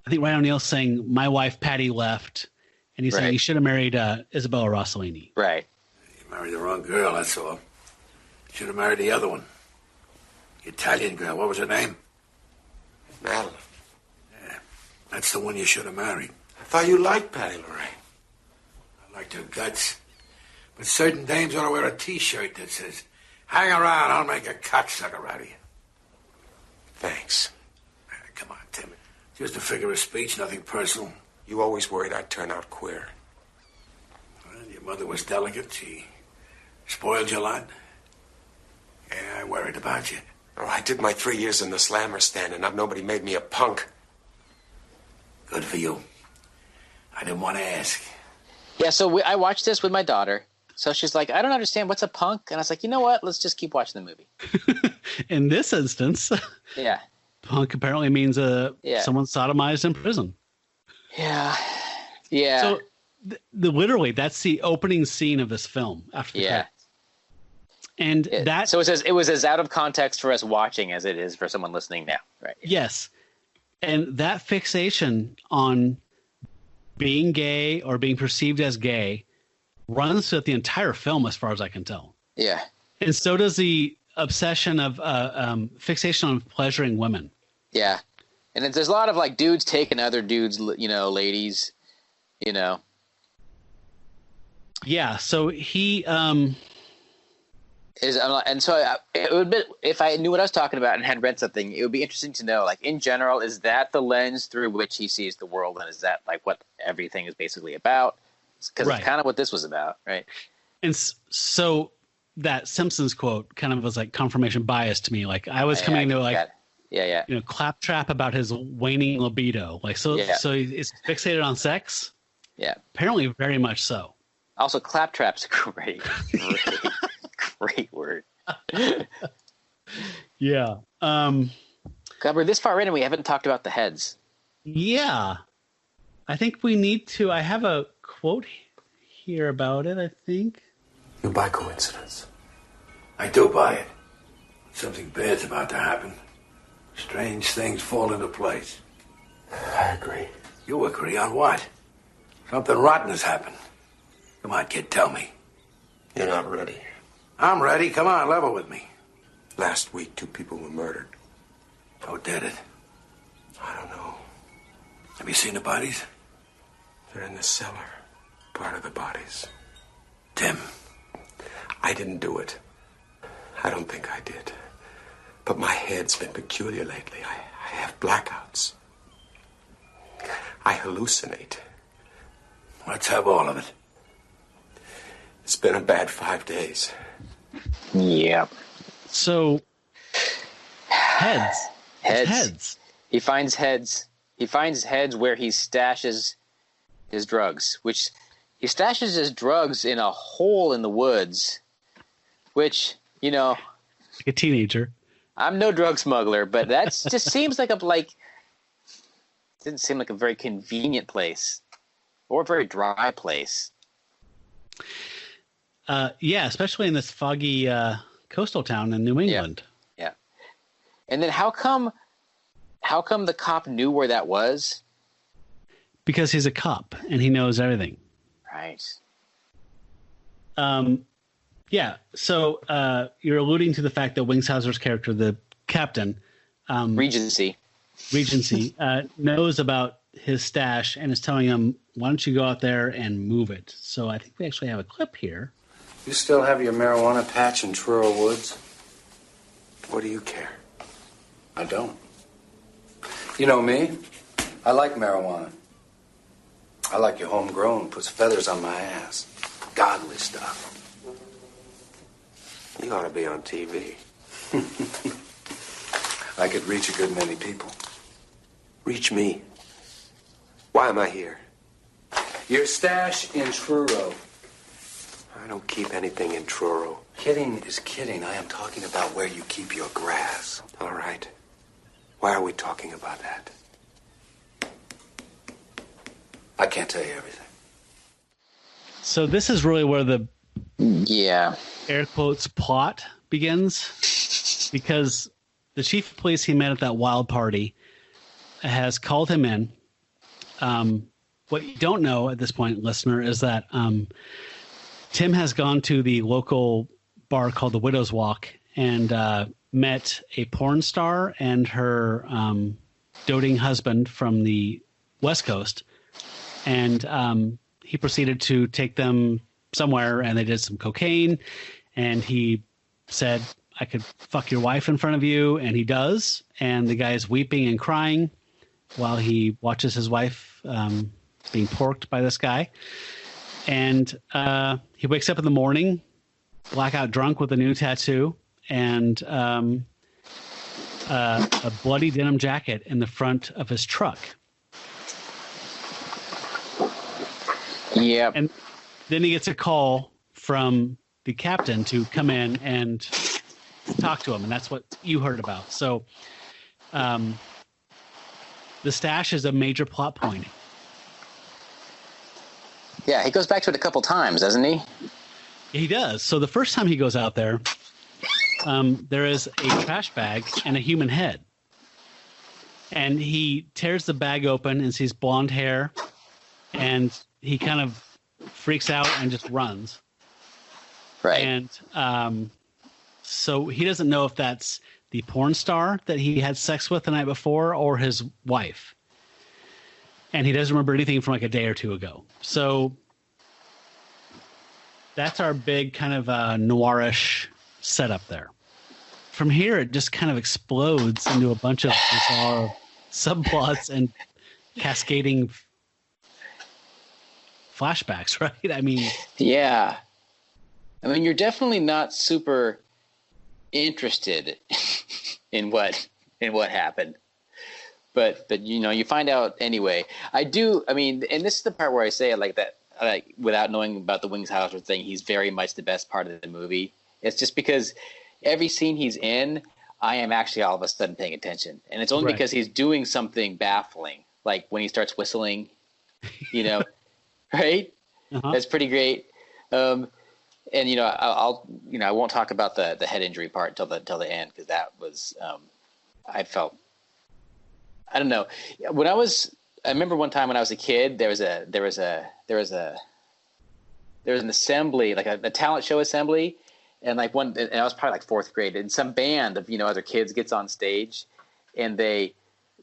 think Ryan O'Neal's saying, my wife, Patty, left. And he's saying he should have married Isabella Rossellini. Right. You married the wrong girl, that's all. Should have married the other one. The Italian girl. What was her name? Madeline. Yeah, that's the one you should have married. I thought you liked Patty Lorraine. I liked her guts. But certain dames ought to wear a T-shirt that says, hang around, I'll make a cocksucker out of you. Thanks. Come on, Tim. Just a figure of speech, nothing personal. You always worried I'd turn out queer. Well, your mother was delicate. She spoiled you a lot. Yeah, I worried about you. Oh, I did my 3 years in the slammer stand, and nobody made me a punk. Good for you. I didn't want to ask. Yeah, so I watched this with my daughter. So she's like, I don't understand. What's a punk? And I was like, you know what? Let's just keep watching the movie. In this instance, punk apparently means someone sodomized in prison. Yeah. Yeah. So literally, that's the opening scene of this film after the credits. And so it was as out of context for us watching as it is for someone listening now, right? Yes. And that fixation on being gay or being perceived as gay runs throughout the entire film as far as I can tell. Yeah. And so does the obsession of fixation on pleasuring women. Yeah. And there's a lot of like dudes taking other dudes, ladies, Yeah. So he and so it would be, if I knew what I was talking about and had read something, it would be interesting to know, like, in general, is that the lens through which he sees the world, and is that like what everything is basically about? Because it's kind of what this was about, right? And so that Simpsons quote kind of was like confirmation bias to me. Like I was coming into like, claptrap about his waning libido. Like so he's fixated on sex. Yeah, apparently very much so. Also, claptrap's great. Great word. Yeah. God, we're this far in and we haven't talked about the heads. Yeah. I think we need to. I have a quote here about it, I think. You buy coincidence. I do buy it. Something bad's about to happen. Strange things fall into place. I agree. You agree on what? Something rotten has happened. Come on, kid, tell me. You're not ready. I'm ready. Come on, level with me. Last week, 2 people were murdered. Who did it? I don't know. Have you seen the bodies? They're in the cellar. part of the bodies. Tim. I didn't do it. I don't think I did. But my head's been peculiar lately. I have blackouts. I hallucinate. Let's have all of it. It's been a bad 5 days. Yeah. So, heads. Heads. He finds heads. He finds heads where he stashes his drugs, which he stashes his drugs in a hole in the woods, which, you know, like a teenager. I'm no drug smuggler, but that just seems like didn't seem like a very convenient place or a very dry place. Yeah, especially in this foggy coastal town in New England. Yeah. And then how come the cop knew where that was? Because he's a cop and he knows everything. Right. Yeah. So you're alluding to the fact that Wings Hauser's character, the captain, Regency, knows about his stash and is telling him, "Why don't you go out there and move it?" So I think we actually have a clip here. You still have your marijuana patch in Truro Woods? What do you care? I don't. You know me. I like marijuana. I like your homegrown. Puts feathers on my ass. Godly stuff. You ought to be on TV. I could reach a good many people. Reach me. Why am I here? Your stash in Truro. I don't keep anything in Truro. Kidding is kidding. I am talking about where you keep your grass. All right. Why are we talking about that? I can't tell you everything. So this is really where the air quotes plot begins, because the chief of police he met at that wild party has called him in. What you don't know at this point, listener, is that Tim has gone to the local bar called the Widow's Walk and met a porn star and her doting husband from the West Coast. And he proceeded to take them somewhere, and they did some cocaine. And he said, "I could fuck your wife in front of you." And he does. And the guy is weeping and crying while he watches his wife being porked by this guy. And he wakes up in the morning, blackout drunk with a new tattoo and a bloody denim jacket in the front of his truck. Yeah. And then he gets a call from the captain to come in and talk to him. And that's what you heard about. So the stash is a major plot point. Yeah, he goes back to it a couple times, doesn't he? He does. So the first time he goes out there, there is a trash bag and a human head. And he tears the bag open and sees blonde hair, and he kind of freaks out and just runs. Right. And so he doesn't know if that's the porn star that he had sex with the night before or his wife. And he doesn't remember anything from like a day or two ago. So that's our big kind of noirish setup there. From here, it just kind of explodes into a bunch of bizarre subplots and cascading flashbacks, right? I mean, yeah. I mean, you're definitely not super interested in what happened. But you know, you find out anyway. I mean, and this is the part where I say it like that, like without knowing about the Wings Hauser thing, he's very much the best part of the movie. It's just because every scene he's in, I am actually all of a sudden paying attention. And it's only because he's doing something baffling, like when he starts whistling, you know, right? Uh-huh. That's pretty great. And you know, I won't talk about the head injury part till the end, because that was I felt, I don't know. I remember one time when I was a kid, there was an assembly, like a talent show assembly, and and I was probably like fourth grade, and some band of, you know, other kids gets on stage, and they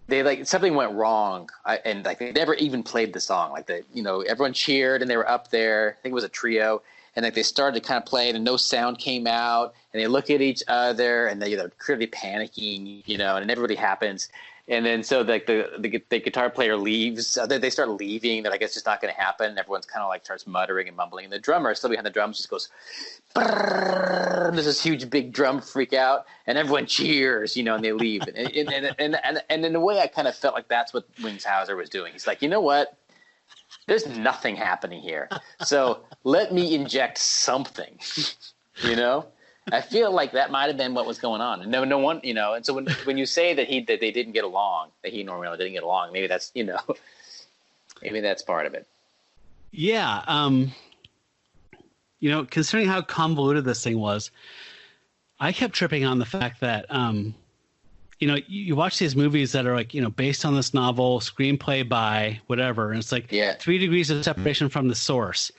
they like something went wrong, and like they never even played the song. Like everyone cheered and they were up there. I think it was a trio, and like they started to kind of play it, and no sound came out. And they look at each other, and they're clearly panicking, and everybody happens. And then so like the guitar player leaves. They start leaving. They're like, it's just not going to happen. And everyone's kind of like starts muttering and mumbling. And the drummer, still behind the drums, just goes, brrr, there's this huge big drum freak out, and everyone cheers, and they leave. And in a way, I kind of felt like that's what Wings Hauser was doing. He's like, you know what? There's nothing happening here, so let me inject something. I feel like that might have been what was going on. And no one, And so when you say that they didn't get along, that he and Norman Mailer didn't get along, maybe that's maybe that's part of it. Yeah. Considering how convoluted this thing was, I kept tripping on the fact that, you watch these movies that are like, based on this novel, screenplay by whatever. And it's like 3 degrees of separation from the source.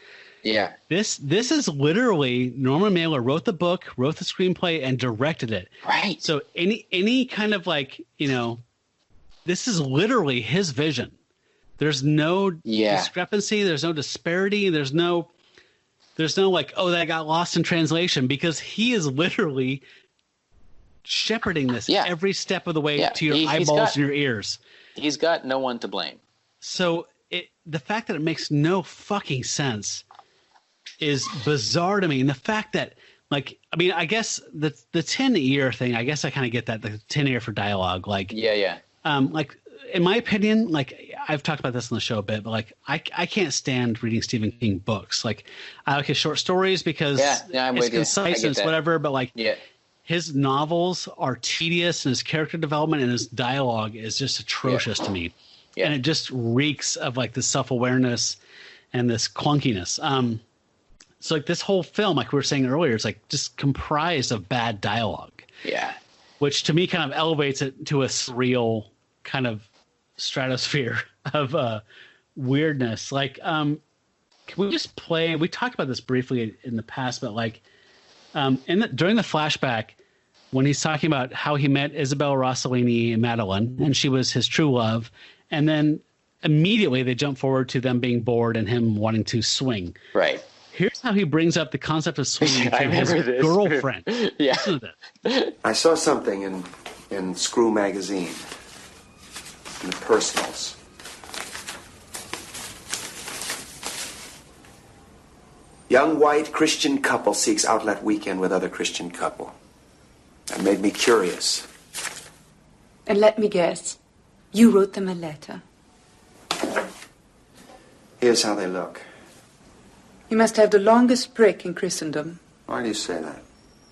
Yeah. This is literally Norman Mailer wrote the book, wrote the screenplay, and directed it. Right. So any kind of like, this is literally his vision. There's no discrepancy. There's no disparity. There's no like, oh, that got lost in translation, because he is literally shepherding this every step of the way to your eyeballs and your ears. He's got no one to blame. So the fact that it makes no fucking sense is bizarre to me. And the fact that, like, I mean, I guess the 10-ear thing, I guess I kind of get that, the 10-ear for dialogue. Like, like, in my opinion, like, I've talked about this on the show a bit, but like, I can't stand reading Stephen King books. Like, I like his short stories because it's concise and it's whatever, but like, his novels are tedious, and his character development and his dialogue is just atrocious to me. And it just reeks of like this self-awareness and this clunkiness. So like this whole film, like we were saying earlier, it's like just comprised of bad dialogue. Yeah. Which to me kind of elevates it to a surreal kind of stratosphere of weirdness. Like, can we just play? We talked about this briefly in the past, but like, during the flashback, when he's talking about how he met Isabella Rossellini and Madeline, and she was his true love, and then immediately they jump forward to them being bored and him wanting to swing. Right. Here's how he brings up the concept of swinging to his girlfriend. Listen to this. I saw something in Screw magazine, in the personals. Young white Christian couple seeks outlet weekend with other Christian couple. That made me curious. And let me guess, you wrote them a letter. Here's how they look. He must have the longest prick in Christendom. Why do you say that?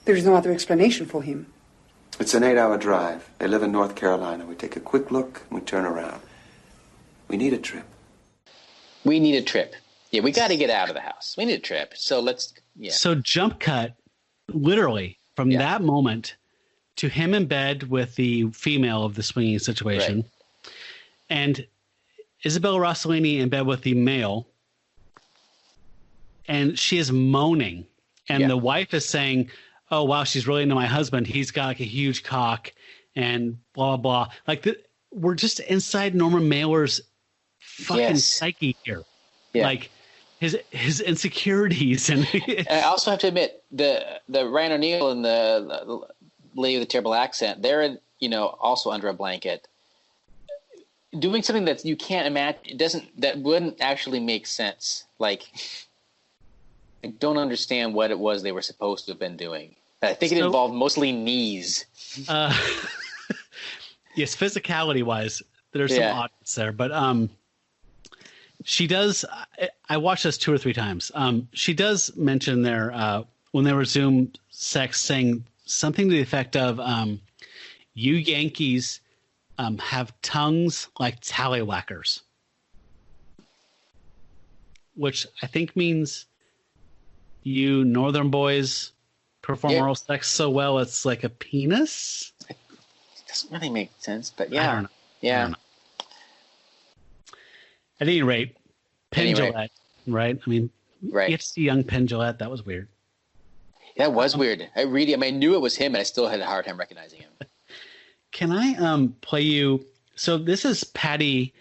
There is no other explanation for him. It's an 8-hour drive. They live in North Carolina. We take a quick look and we turn around. We need a trip. We need a trip. Yeah, we got to get out of the house. We need a trip. So let's, So jump cut, literally, from that moment to him in bed with the female of the swinging situation. Right. And Isabella Rossellini in bed with the male. And she is moaning. And the wife is saying, oh, wow, she's really into my husband. He's got like a huge cock and blah, blah, blah. Like, we're just inside Norman Mailer's fucking psyche here. Yeah. Like, his insecurities. And I also have to admit, the Ryan O'Neal and the lady with the terrible accent, they're, also under a blanket. Doing something that you can't imagine, that wouldn't actually make sense. Like, I don't understand what it was they were supposed to have been doing. I think it involved mostly knees. Yes, physicality-wise, there's some oddness there. But she does – I watched this 2 or 3 times. She does mention there when they resume sex, saying something to the effect of you Yankees have tongues like tallywhackers, which I think means – you northern boys perform oral sex so well it's like a penis. It doesn't really make sense, but I don't know. I don't know. At any rate, Penn Jillette, right? I mean, you get to see young Penn Jillette. That was weird. That was weird. I knew it was him, and I still had a hard time recognizing him. Can I play you So this is Patty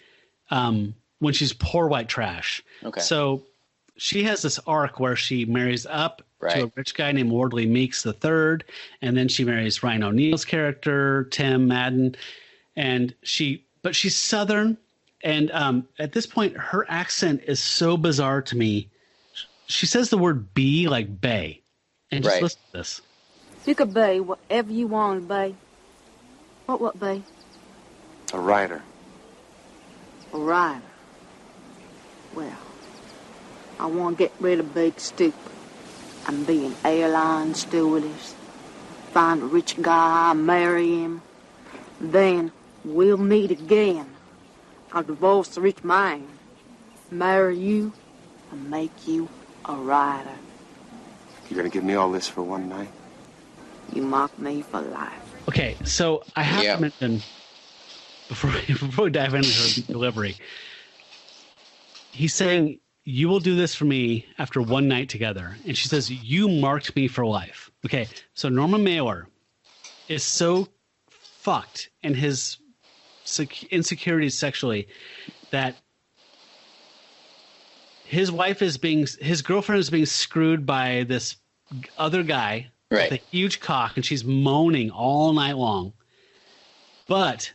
when she's poor white trash. Okay. So she has this arc where she marries up to a rich guy named Wardley Meeks III, and then she marries Ryan O'Neal's character, Tim Madden, but she's Southern, and at this point, her accent is so bizarre to me. She says the word "be" like "bay," and just listen to this. You could be whatever you want to be. What be? A writer. A writer. Well, I want to get rid of being stupid. I'm being airline stewardess. Find a rich guy, marry him. Then we'll meet again. I'll divorce the rich man, marry you, and make you a writer. You're gonna give me all this for one night? You mock me for life. Okay, so I have to mention before we dive into her delivery, he's saying, "You will do this for me after one night together," and she says, "You marked me for life." Okay, so Norman Mailer is so fucked in his insecurities sexually that his girlfriend is being screwed by this other guy with a huge cock, and she's moaning all night long. But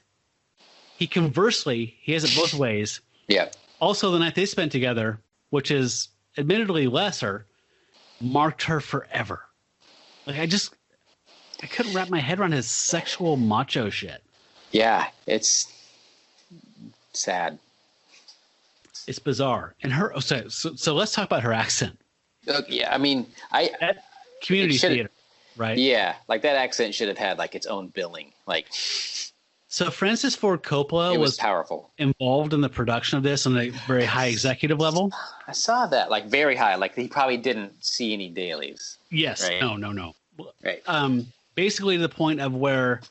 he has it both ways. Yeah. Also, the night they spent together, which is admittedly lesser, marked her forever. Like I couldn't wrap my head around his sexual macho shit. Yeah, it's sad. It's bizarre. And so let's talk about her accent. Yeah, I mean, Community theater, right? Yeah, like that accent should have had like its own billing. Like, so Francis Ford Coppola was powerful, involved in the production of this on a very high executive level. I saw that, like very high. Like he probably didn't see any dailies. Yes. Right? No. Right. Basically, to the point of where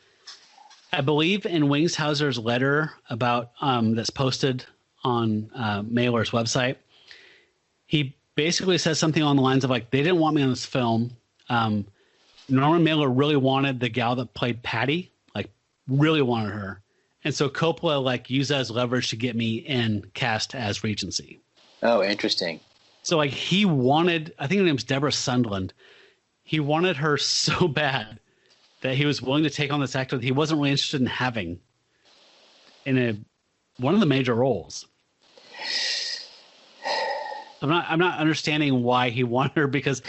I believe in Wings Hauser's letter about that's posted on Mailer's website, he basically says something along the lines of like, they didn't want me on this film. Norman Mailer really wanted the gal that played Patty, like really wanted her. And so Coppola like used that as leverage to get me cast as Regency. Oh, interesting. So like he wanted, I think her name's Deborah Sundland. He wanted her so bad that he was willing to take on this actor that he wasn't really interested in having in one of the major roles. I'm not understanding why he wanted her, because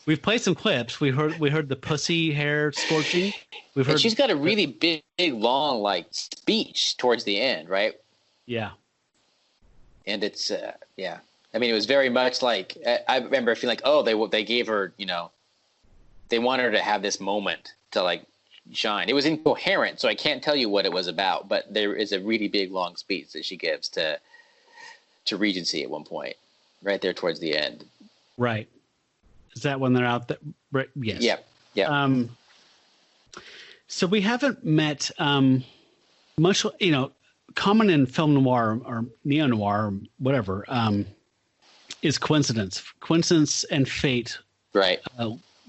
we've played some clips. We heard the pussy hair scorching. And she's got a really big, long like speech towards the end, right? Yeah. And it's yeah. I mean, it was very much like I remember feeling like, oh, they gave her, they wanted her to have this moment to like shine. It was incoherent, so I can't tell you what it was about, but there is a really big long speech that she gives to Regency at one point, right there towards the end. Right. Is that when they're out there? Right. Yes. Yeah. So we haven't met much, common in film noir or neo-noir or whatever, is coincidence. Coincidence and fate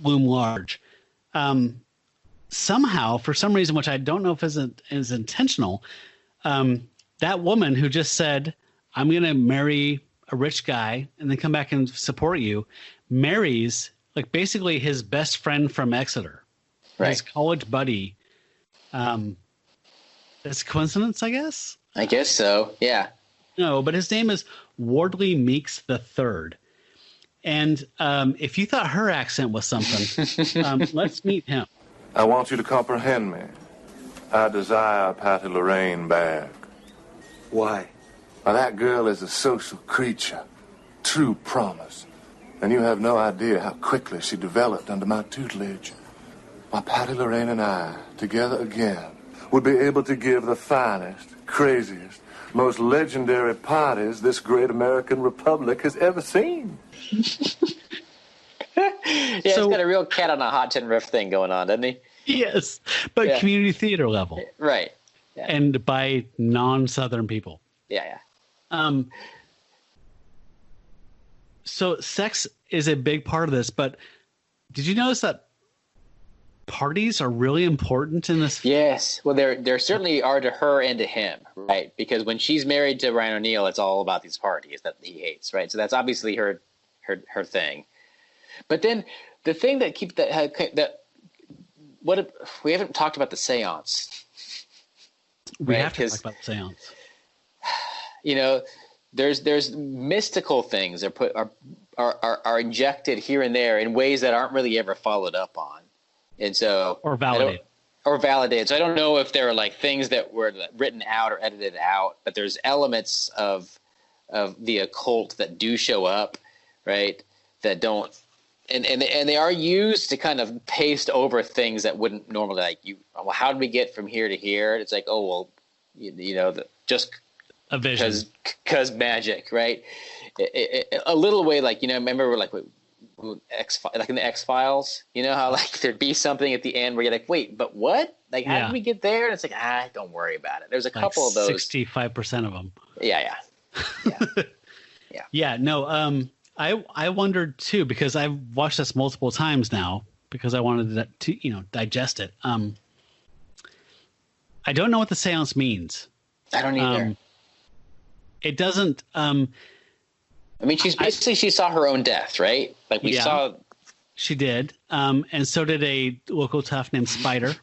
loom large. Somehow, for some reason, which I don't know if is intentional, that woman who just said, "I'm going to marry a rich guy and then come back and support you," marries like basically his best friend from Exeter, his college buddy. That's coincidence, I guess. I guess so. Yeah. No, but his name is Wardley Meeks III. And if you thought her accent was something, let's meet him. I want you to comprehend me. I desire Patty Lorraine back. Why? Now, that girl is a social creature, true promise. And you have no idea how quickly she developed under my tutelage. My Patty Lorraine and I, together again, would be able to give the finest, craziest, most legendary parties this great American republic has ever seen. He's got a real cat on a hot tin roof thing going on, doesn't he? Yes, but community theater level. Right. Yeah. And by non-Southern people. Yeah. So sex is a big part of this, but did you notice that parties are really important in this. Yes. Well, there certainly are to her and to him, right? Because when she's married to Ryan O'Neal, it's all about these parties that he hates, right? So that's obviously her thing. But then the thing that keeps we haven't talked about the seance. We right? have to talk about the seance. You know, there's mystical things are injected here and there in ways that aren't really ever followed up on. And so, or validated. So I don't know if there are like things that were written out or edited out, but there's elements of the occult that do show up, right? That don't, and they are used to kind of paste over things that wouldn't normally well, how did we get from here to here? It's like, oh, well, just a vision because magic, right? A little way, like, remember like in the X-Files, how like there'd be something at the end where you're like, wait, but what? Like, how did we get there? And it's like, don't worry about it. There's a couple of those. 65% of them. Yeah. Yeah. No. I wondered too, because I've watched this multiple times now because I wanted to digest it. I don't know what the seance means. I don't either. It doesn't. I mean, she saw her own death, right? Like we saw. She did. And so did a local tough named Spider.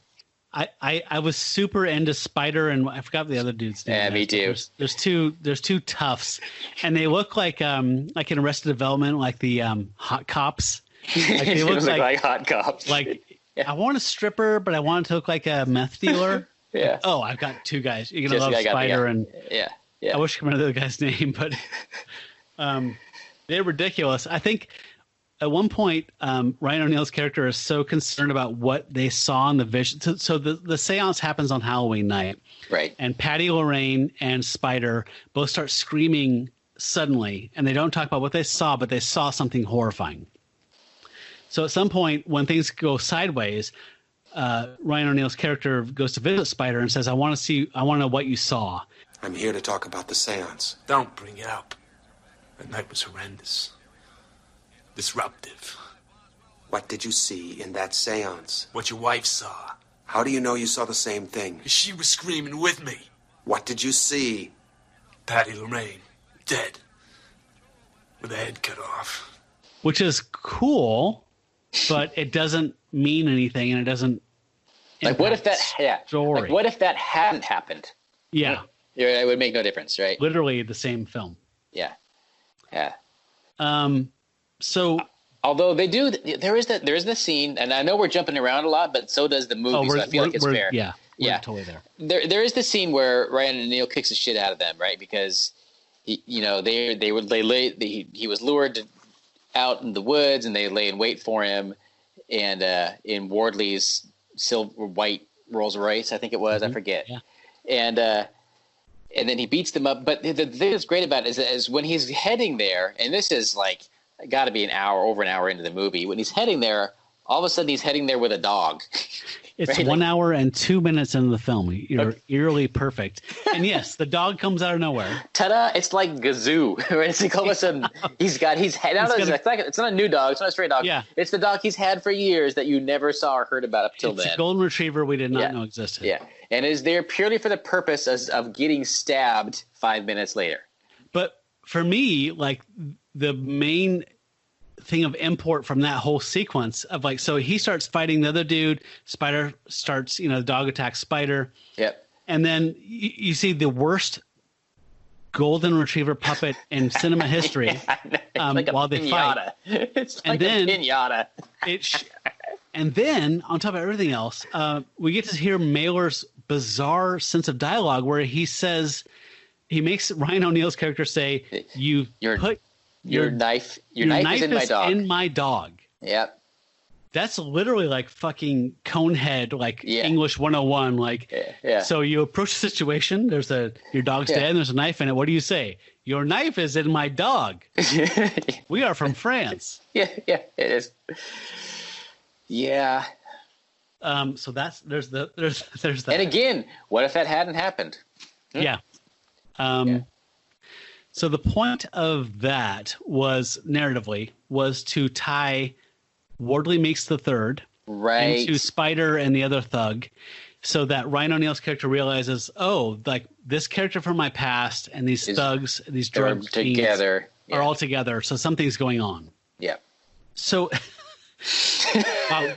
I was super into Spider, and I forgot the other dude's name. Yeah, me too. There's two toughs, and they look like in Arrested Development, like the hot cops. Like they look like hot cops. Like I want a stripper, but I want it to look like a meth dealer. Yeah. Like, oh, I've got two guys. You're gonna love Spider and yeah. I wish I could remember the other guy's name, but they're ridiculous. I think at one point, Ryan O'Neal's character is so concerned about what they saw in the vision. So the seance happens on Halloween night. Right. And Patty Lorraine and Spider both start screaming suddenly, and they don't talk about what they saw, but they saw something horrifying. So at some point, when things go sideways, Ryan O'Neal's character goes to visit Spider and says, I want to know what you saw. I'm here to talk about the seance. Don't bring it up. That night was horrendous. Disruptive. What did you see in that seance? What your wife saw. How do you know you saw the same thing? She was screaming with me. What did you see? Patty Lorraine, dead. With her head cut off. Which is cool, but it doesn't mean anything, and it doesn't. Like, what if that? Yeah. Story. Like, what if that hadn't happened? Yeah. It would make no difference, right? Literally the same film. Yeah. Yeah. So, although there is the scene, and I know we're jumping around a lot, but so does the movie. So I feel like it's fair. Yeah. We're totally there. There is the scene where Ryan O'Neal kicks the shit out of them, right? Because he was lured out in the woods, and they lay in wait for him, and in Wardley's silver white Rolls Royce, I think it was, I forget. Yeah. And then he beats them up. But the thing that's great about it is when he's heading there, and this is like got to be over an hour into the movie. When he's heading there, all of a sudden he's heading there with a dog. It's right? 1 hour and 2 minutes into the film. You're eerily perfect. And yes, the dog comes out of nowhere. Ta-da! It's like Gazoo. Right? It's like all of a sudden it's not a new dog. It's not a stray dog. Yeah. It's the dog he's had for years that you never saw or heard about up till then. It's a golden retriever we did not know existed. Yeah. And is there purely for the purpose of getting stabbed 5 minutes later. But for me, like the main thing of import from that whole sequence of like, so he starts fighting the other dude, Spider starts, the dog attacks Spider. Yep. And then you see the worst golden retriever puppet in cinema history like while they fight. It's like a pinata. And then on top of everything else, we get to hear Mailer's bizarre sense of dialogue where he makes Ryan O'Neal's character say, Your knife is in my dog. Yep. That's literally like fucking Conehead, like English 101. Like, so you approach the situation. Your dog's dead and there's a knife in it. What do you say? Your knife is in my dog. We are from France. Yeah, it is. Yeah. So there's that. And again, what if that hadn't happened? Yeah. So the point of that was narratively to tie Wardley Meeks the Third into Spider and the other thug, so that Ryan O'Neal's character realizes, oh, like this character from my past and these thugs, these drug together, are all together. So something's going on. Yeah. So, wow,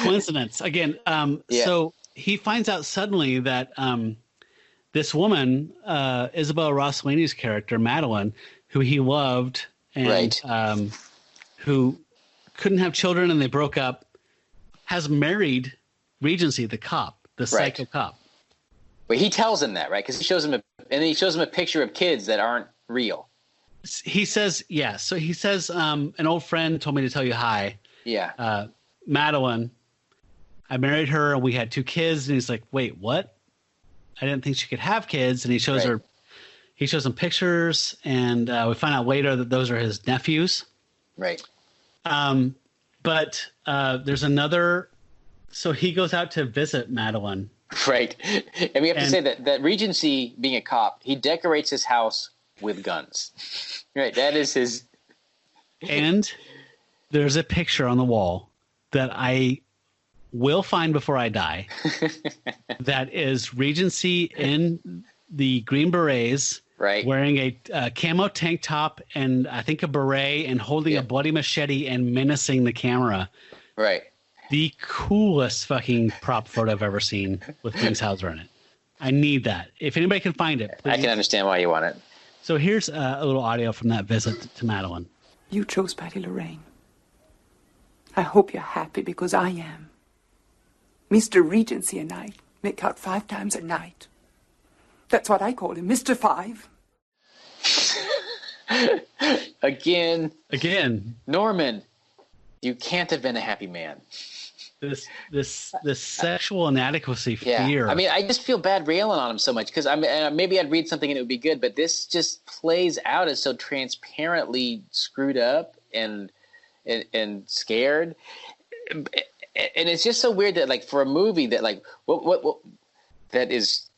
coincidence again. So he finds out suddenly that this woman, Isabel Rossellini's character, Madeline, who he loved and who couldn't have children and they broke up, has married Regency, the cop, the psycho cop. But he tells him that, right? Because he shows him a picture of kids that aren't real. He says, yeah. So he says, an old friend told me to tell you hi. Yeah. Madeline, I married her and we had 2 kids. And he's like, wait, what? I didn't think she could have kids. And he shows her, he shows them pictures, and we find out later that those are his nephews. Right. But there's another, so he goes out to visit Madeline. Right. And we have to say that Regency, being a cop, he decorates his house with guns. Right. That is his. And there's a picture on the wall that I will find before I die. That is Regency in the Green Berets, wearing a camo tank top and I think a beret, and holding a bloody machete and menacing the camera. Right. The coolest fucking prop photo I've ever seen with Wings Hauser in it. I need that. If anybody can find it, please. I can understand why you want it. So here's a little audio from that visit to Madeline. You chose Patty Lorraine. I hope you're happy because I am. Mr. Regency and I make out 5 times a night. That's what I call him, Mr. 5. Again. Norman, you can't have been a happy man. This sexual inadequacy fear. I mean, I just feel bad railing on him so much because maybe I'd read something and it would be good, but this just plays out as so transparently screwed up and scared. And it's just so weird that, like, for a movie that, like, what that is,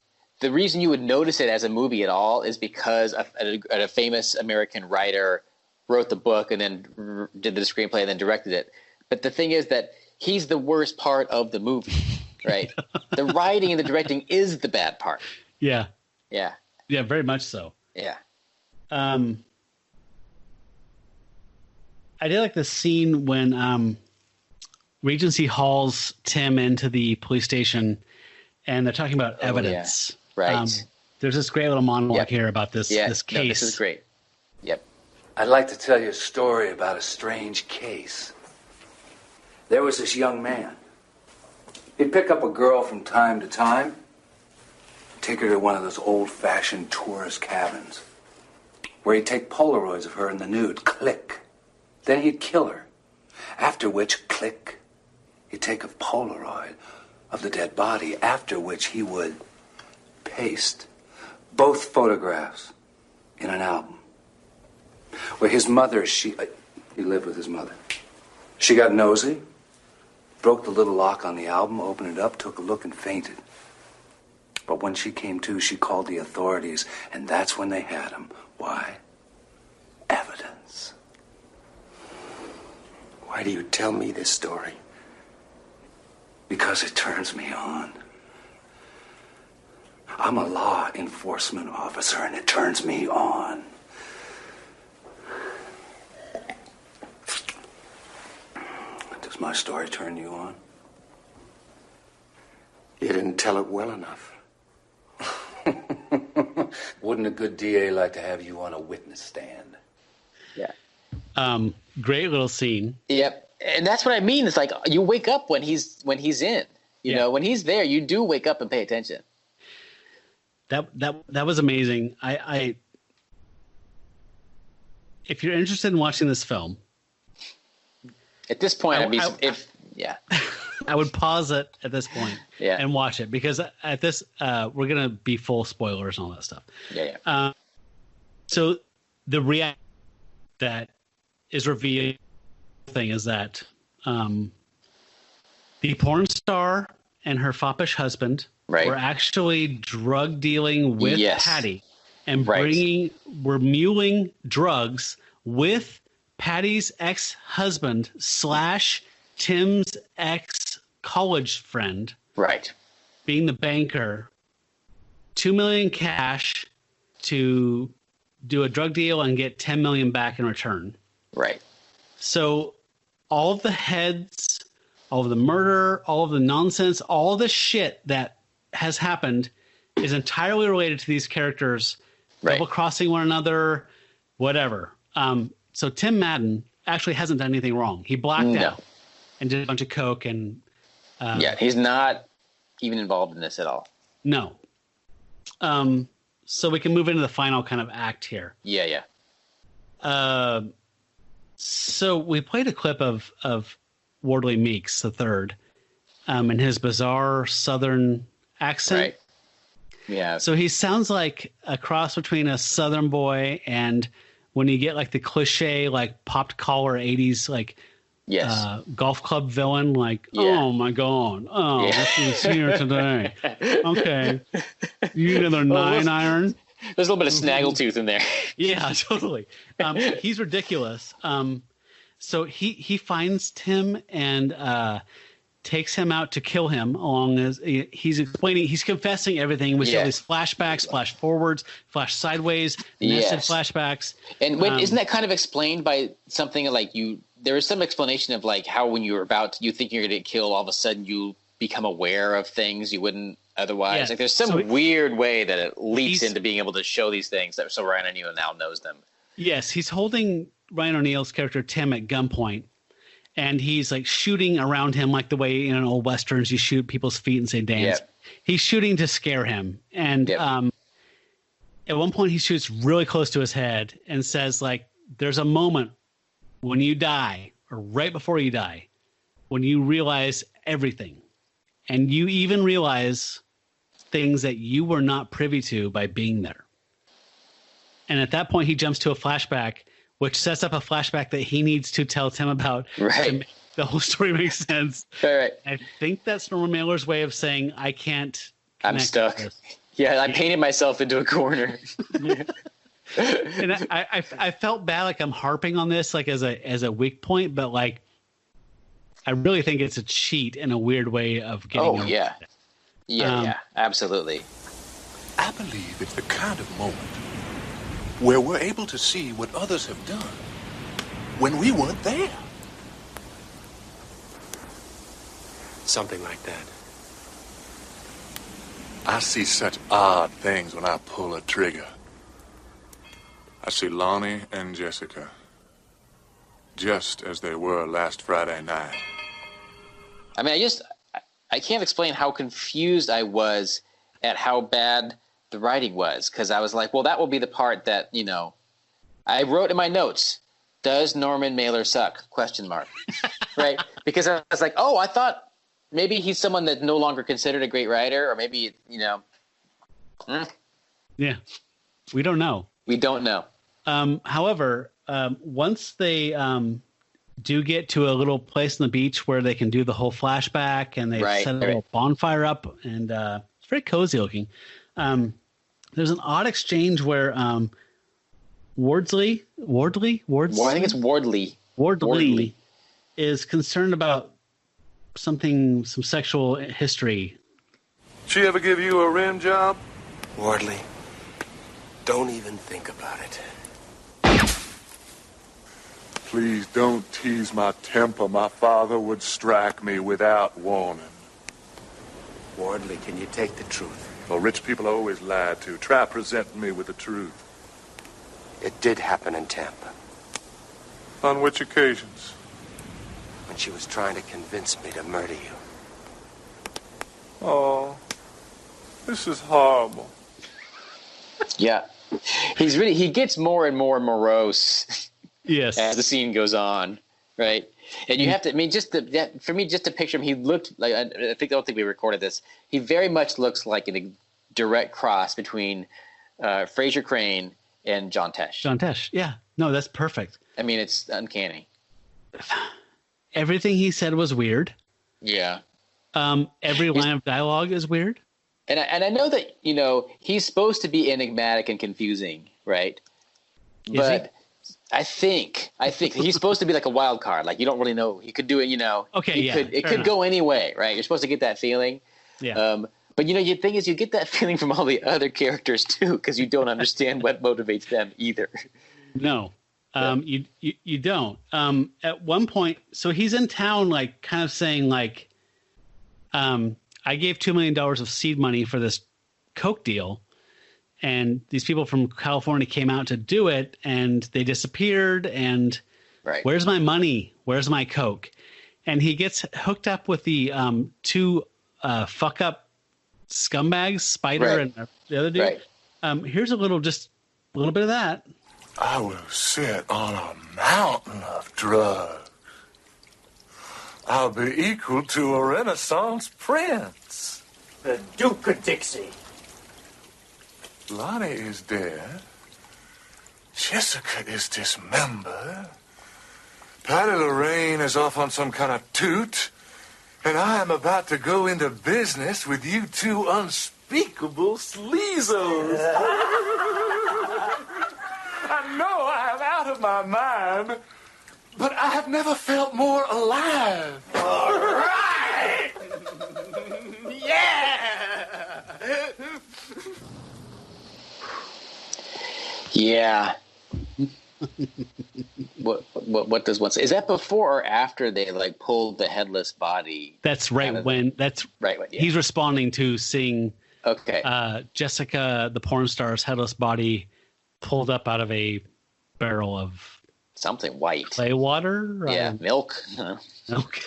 the reason you would notice it as a movie at all is because a famous American writer wrote the book and then did the screenplay and then directed it. But the thing is that he's the worst part of the movie, right? The writing and the directing is the bad part. Yeah. Yeah. Yeah, very much so. Yeah. I did like the scene when Regency hauls Tim into the police station and they're talking about evidence. Yeah. Right. There's this great little monologue here about this case. No, this is great. Yep. I'd like to tell you a story about a strange case. There was this young man. He'd pick up a girl from time to time, take her to one of those old-fashioned tourist cabins, where he'd take Polaroids of her in the nude, click. Then he'd kill her, after which, click, he'd take a Polaroid of the dead body, after which he would paste both photographs in an album. Where his mother, he lived with his mother. She got nosy, broke the little lock on the album, opened it up, took a look, and fainted. But when she came to, she called the authorities, and that's when they had him. Why? Evidence. Why do you tell me this story? Because it turns me on. I'm a law enforcement officer, and it turns me on. Does my story turn you on? You didn't tell it well enough. Wouldn't a good DA like to have you on a witness stand? Yeah. Great little scene. Yep. And that's what I mean. It's like you wake up when he's in. You know, when he's there, you do wake up and pay attention. That was amazing. I if you're interested in watching this film, at this point, I would pause it at this point and watch it, because at this we're gonna be full spoilers and all that stuff. Yeah. So the reaction that is revealed thing is that the porn star and her foppish husband were actually drug dealing with Patty and were muling drugs with Patty's ex-husband / Tim's ex-college friend, right, being the banker, $2 million cash to do a drug deal and get $10 million back in return. Right. So all of the heads, all of the murder, all of the nonsense, all of the shit that has happened is entirely related to these characters double-crossing one another, whatever. So Tim Madden actually hasn't done anything wrong. He blacked out and did a bunch of coke and he's not even involved in this at all. No. So we can move into the final kind of act here. Yeah. So we played a clip of Wardley Meeks III in his bizarre Southern accent. Right. Yeah. So he sounds like a cross between a Southern boy and when you get like the cliche, like popped collar 80s, like golf club villain, like, oh my God. Oh, this is here today. Okay. You need another 9-iron. There's a little bit of snaggletooth in there. Yeah, totally. He's ridiculous. So he finds Tim and takes him out to kill him along as he's confessing everything. We see all these flashbacks, flash forwards, flash sideways, nested flashbacks. And isn't that kind of explained by something like there is some explanation of like how when you're you think you're going to get killed, all of a sudden you become aware of things you wouldn't otherwise. Yeah. Like there's some weird way that it leaks into being able to show these things so Ryan O'Neal now knows them. Yes, he's holding Ryan O'Neal's character Tim at gunpoint, and he's like shooting around him like the way in old westerns you shoot people's feet and say dance. Yep. He's shooting to scare him, and at one point he shoots really close to his head and says like, "There's a moment when you die, or right before you die, when you realize everything, and you even realize things that you were not privy to by being there." And at that point, he jumps to a flashback, which sets up a flashback that he needs to tell Tim about to make the whole story make sense. Right. I think that's Norman Mailer's way of saying, I can't. I'm stuck. Yeah, I painted myself into a corner. And I felt bad, like I'm harping on this, like as a weak point, but like I really think it's a cheat and a weird way of getting. Oh yeah, yeah, absolutely. I believe it's the kind of moment where we're able to see what others have done when we weren't there. Something like that. I see such odd things when I pull a trigger. I see Lonnie and Jessica just as they were last Friday night. I mean, I can't explain how confused I was at how bad the writing was, because I was like, well, that will be the part that, I wrote in my notes, does Norman Mailer suck? ? Right? Because I was like, oh, I thought maybe he's someone that's no longer considered a great writer, or maybe, Yeah. We don't know. We don't know. However, once they do get to a little place on the beach where they can do the whole flashback, and they set a little bonfire up, and it's very cozy looking. There's an odd exchange where Wardley? Well, I think it's Wardley. Wardley is concerned about some sexual history. She ever give you a rim job? Wardley, don't even think about it. Please don't tease my temper. My father would strike me without warning. Wardley, can you take the truth? Well, rich people are always lied to. Try presenting me with the truth. It did happen in Tampa. On which occasions? When she was trying to convince me to murder you. Oh, this is horrible. Yeah. He gets more and more morose. Yes. As the scene goes on, right? And you have to, I mean, for me, just to picture him, he looked like, I don't think we recorded this. He very much looks like a direct cross between Fraser Crane and John Tesh. John Tesh, yeah. No, that's perfect. I mean, it's uncanny. Everything he said was weird. Yeah. Every line of dialogue is weird. And I know that, he's supposed to be enigmatic and confusing, right? I think he's supposed to be like a wild card. Like you don't really know. He could do it. Okay, It could go any way, right? You're supposed to get that feeling. Yeah. But the thing is, you get that feeling from all the other characters too, because you don't understand what motivates them either. No, you don't. At one point, so he's in town, like kind of saying like, I gave $2 million of seed money for this Coke deal. And these people from California came out to do it, and they disappeared. And where's my money? Where's my Coke? And he gets hooked up with the two fuck up scumbags, Spider and the other dude. Here's a little bit of that. I will sit on a mountain of drugs. I'll be equal to a Renaissance prince. The Duke of Dixie. Lonnie is dead. Jessica is dismembered. Patty Lorraine is off on some kind of toot. And I am about to go into business with you two unspeakable sleazos. I know I am out of my mind, but I have never felt more alive. All right! Yeah! Yeah. What does one say? Is that before or after they like pulled the headless body? That's right when he's responding to seeing Jessica, the porn star's headless body pulled up out of a barrel of something white, clay water. Yeah, milk. Milk.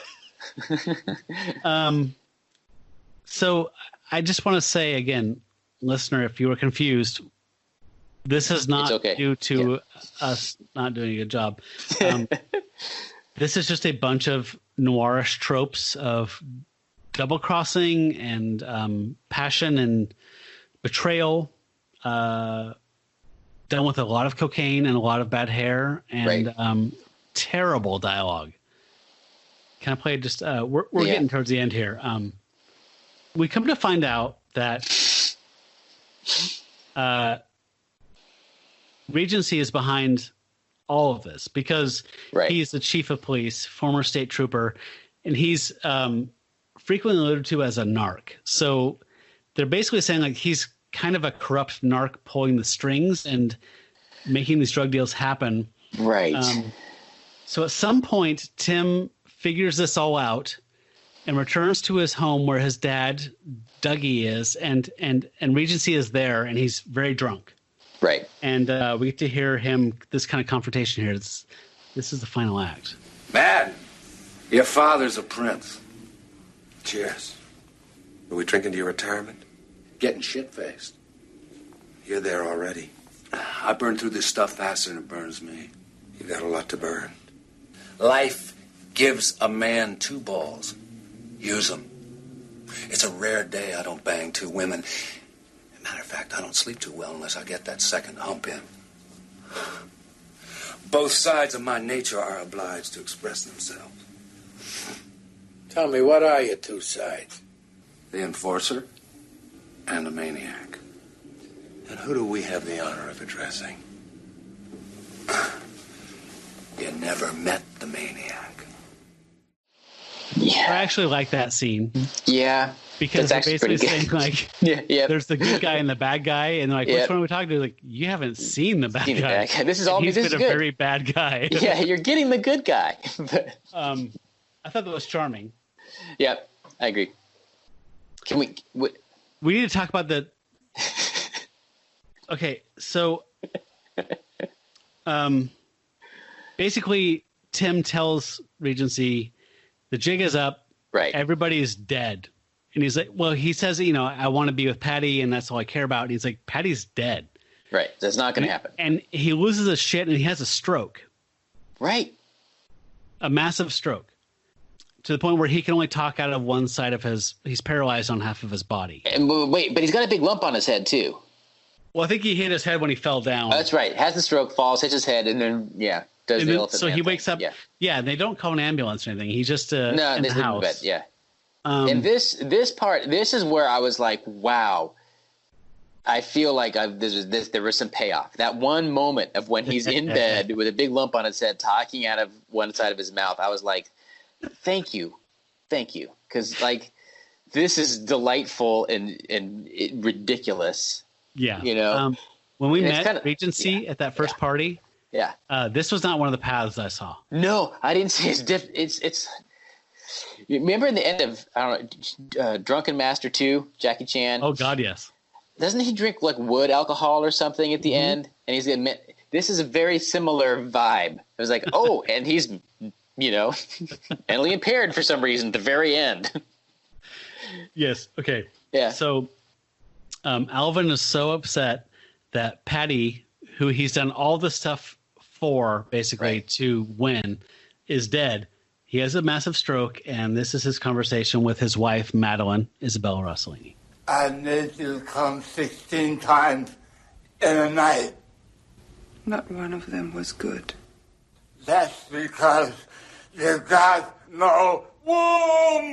So I just want to say again, listener, if you were confused, this is not due to us not doing a good job. This is just a bunch of noirish tropes of double crossing and passion and betrayal, done with a lot of cocaine and a lot of bad hair and terrible dialogue. Can I play just? We're getting towards the end here. We come to find out that Regency is behind all of this because he's the chief of police, former state trooper, and he's frequently alluded to as a narc. So they're basically saying like he's kind of a corrupt narc pulling the strings and making these drug deals happen. Right. So at some point, Tim figures this all out and returns to his home where his dad, Dougie, is, and Regency is there, and he's very drunk. Right. And we get to hear this kind of confrontation here. This is the final act. Man, your father's a prince. Cheers. Are we drinking to your retirement? Getting shit-faced. You're there already. I burn through this stuff faster than it burns me. You got a lot to burn. Life gives a man two balls. Use them. It's a rare day I don't bang two women. Matter of fact, I don't sleep too well unless I get that second hump in. Both sides of my nature are obliged to express themselves. Tell me, what are your two sides? The enforcer and the maniac. And who do we have the honor of addressing? You never met the maniac. Yeah. I actually like that scene. Yeah. Because they're basically saying like, there's the good guy and the bad guy, and like, which one are we talking to? Like, you haven't seen the bad guy. This is all. He's been a very bad guy. Yeah, you're getting the good guy. I thought that was charming. Yeah, I agree. Can we? We need to talk about the. Okay, so, basically, Tim tells Regency, the jig is up. Right. Everybody's dead. And he's like, well, he says, I want to be with Patty, and that's all I care about. And he's like, Patty's dead. Right. That's not going to happen. And he loses his shit, and he has a stroke. Right. A massive stroke. To the point where he can only talk out of one side of he's paralyzed on half of his body. And wait, but he's got a big lump on his head, too. Well, I think he hit his head when he fell down. Oh, that's right. Has the stroke, falls, hits his head, and then, does the elephant. So he wakes up. Yeah, they don't call an ambulance or anything. He's just in the house. Bed, yeah. And this part, this is where I was like, wow, I feel like there was some payoff. That one moment of when he's in bed with a big lump on his head, talking out of one side of his mouth, I was like, thank you. Because, like, this is delightful and ridiculous. Yeah. You know? When we met Regency at that first party, this was not one of the paths I saw. No, I didn't see it's remember in the end of, I don't know, Drunken Master 2, Jackie Chan? Oh, God, yes. Doesn't he drink, like, wood alcohol or something at the end? And he's admit this is a very similar vibe. It was like, oh, and he's, mentally impaired for some reason at the very end. Yes. Okay. Yeah. So Alvin is so upset that Patty, who he's done all this stuff for, basically, to win, is dead. He has a massive stroke, and this is his conversation with his wife, Madeline Isabella Rossellini. I need you to come 16 times in a night. Not one of them was good. That's because you got no woman.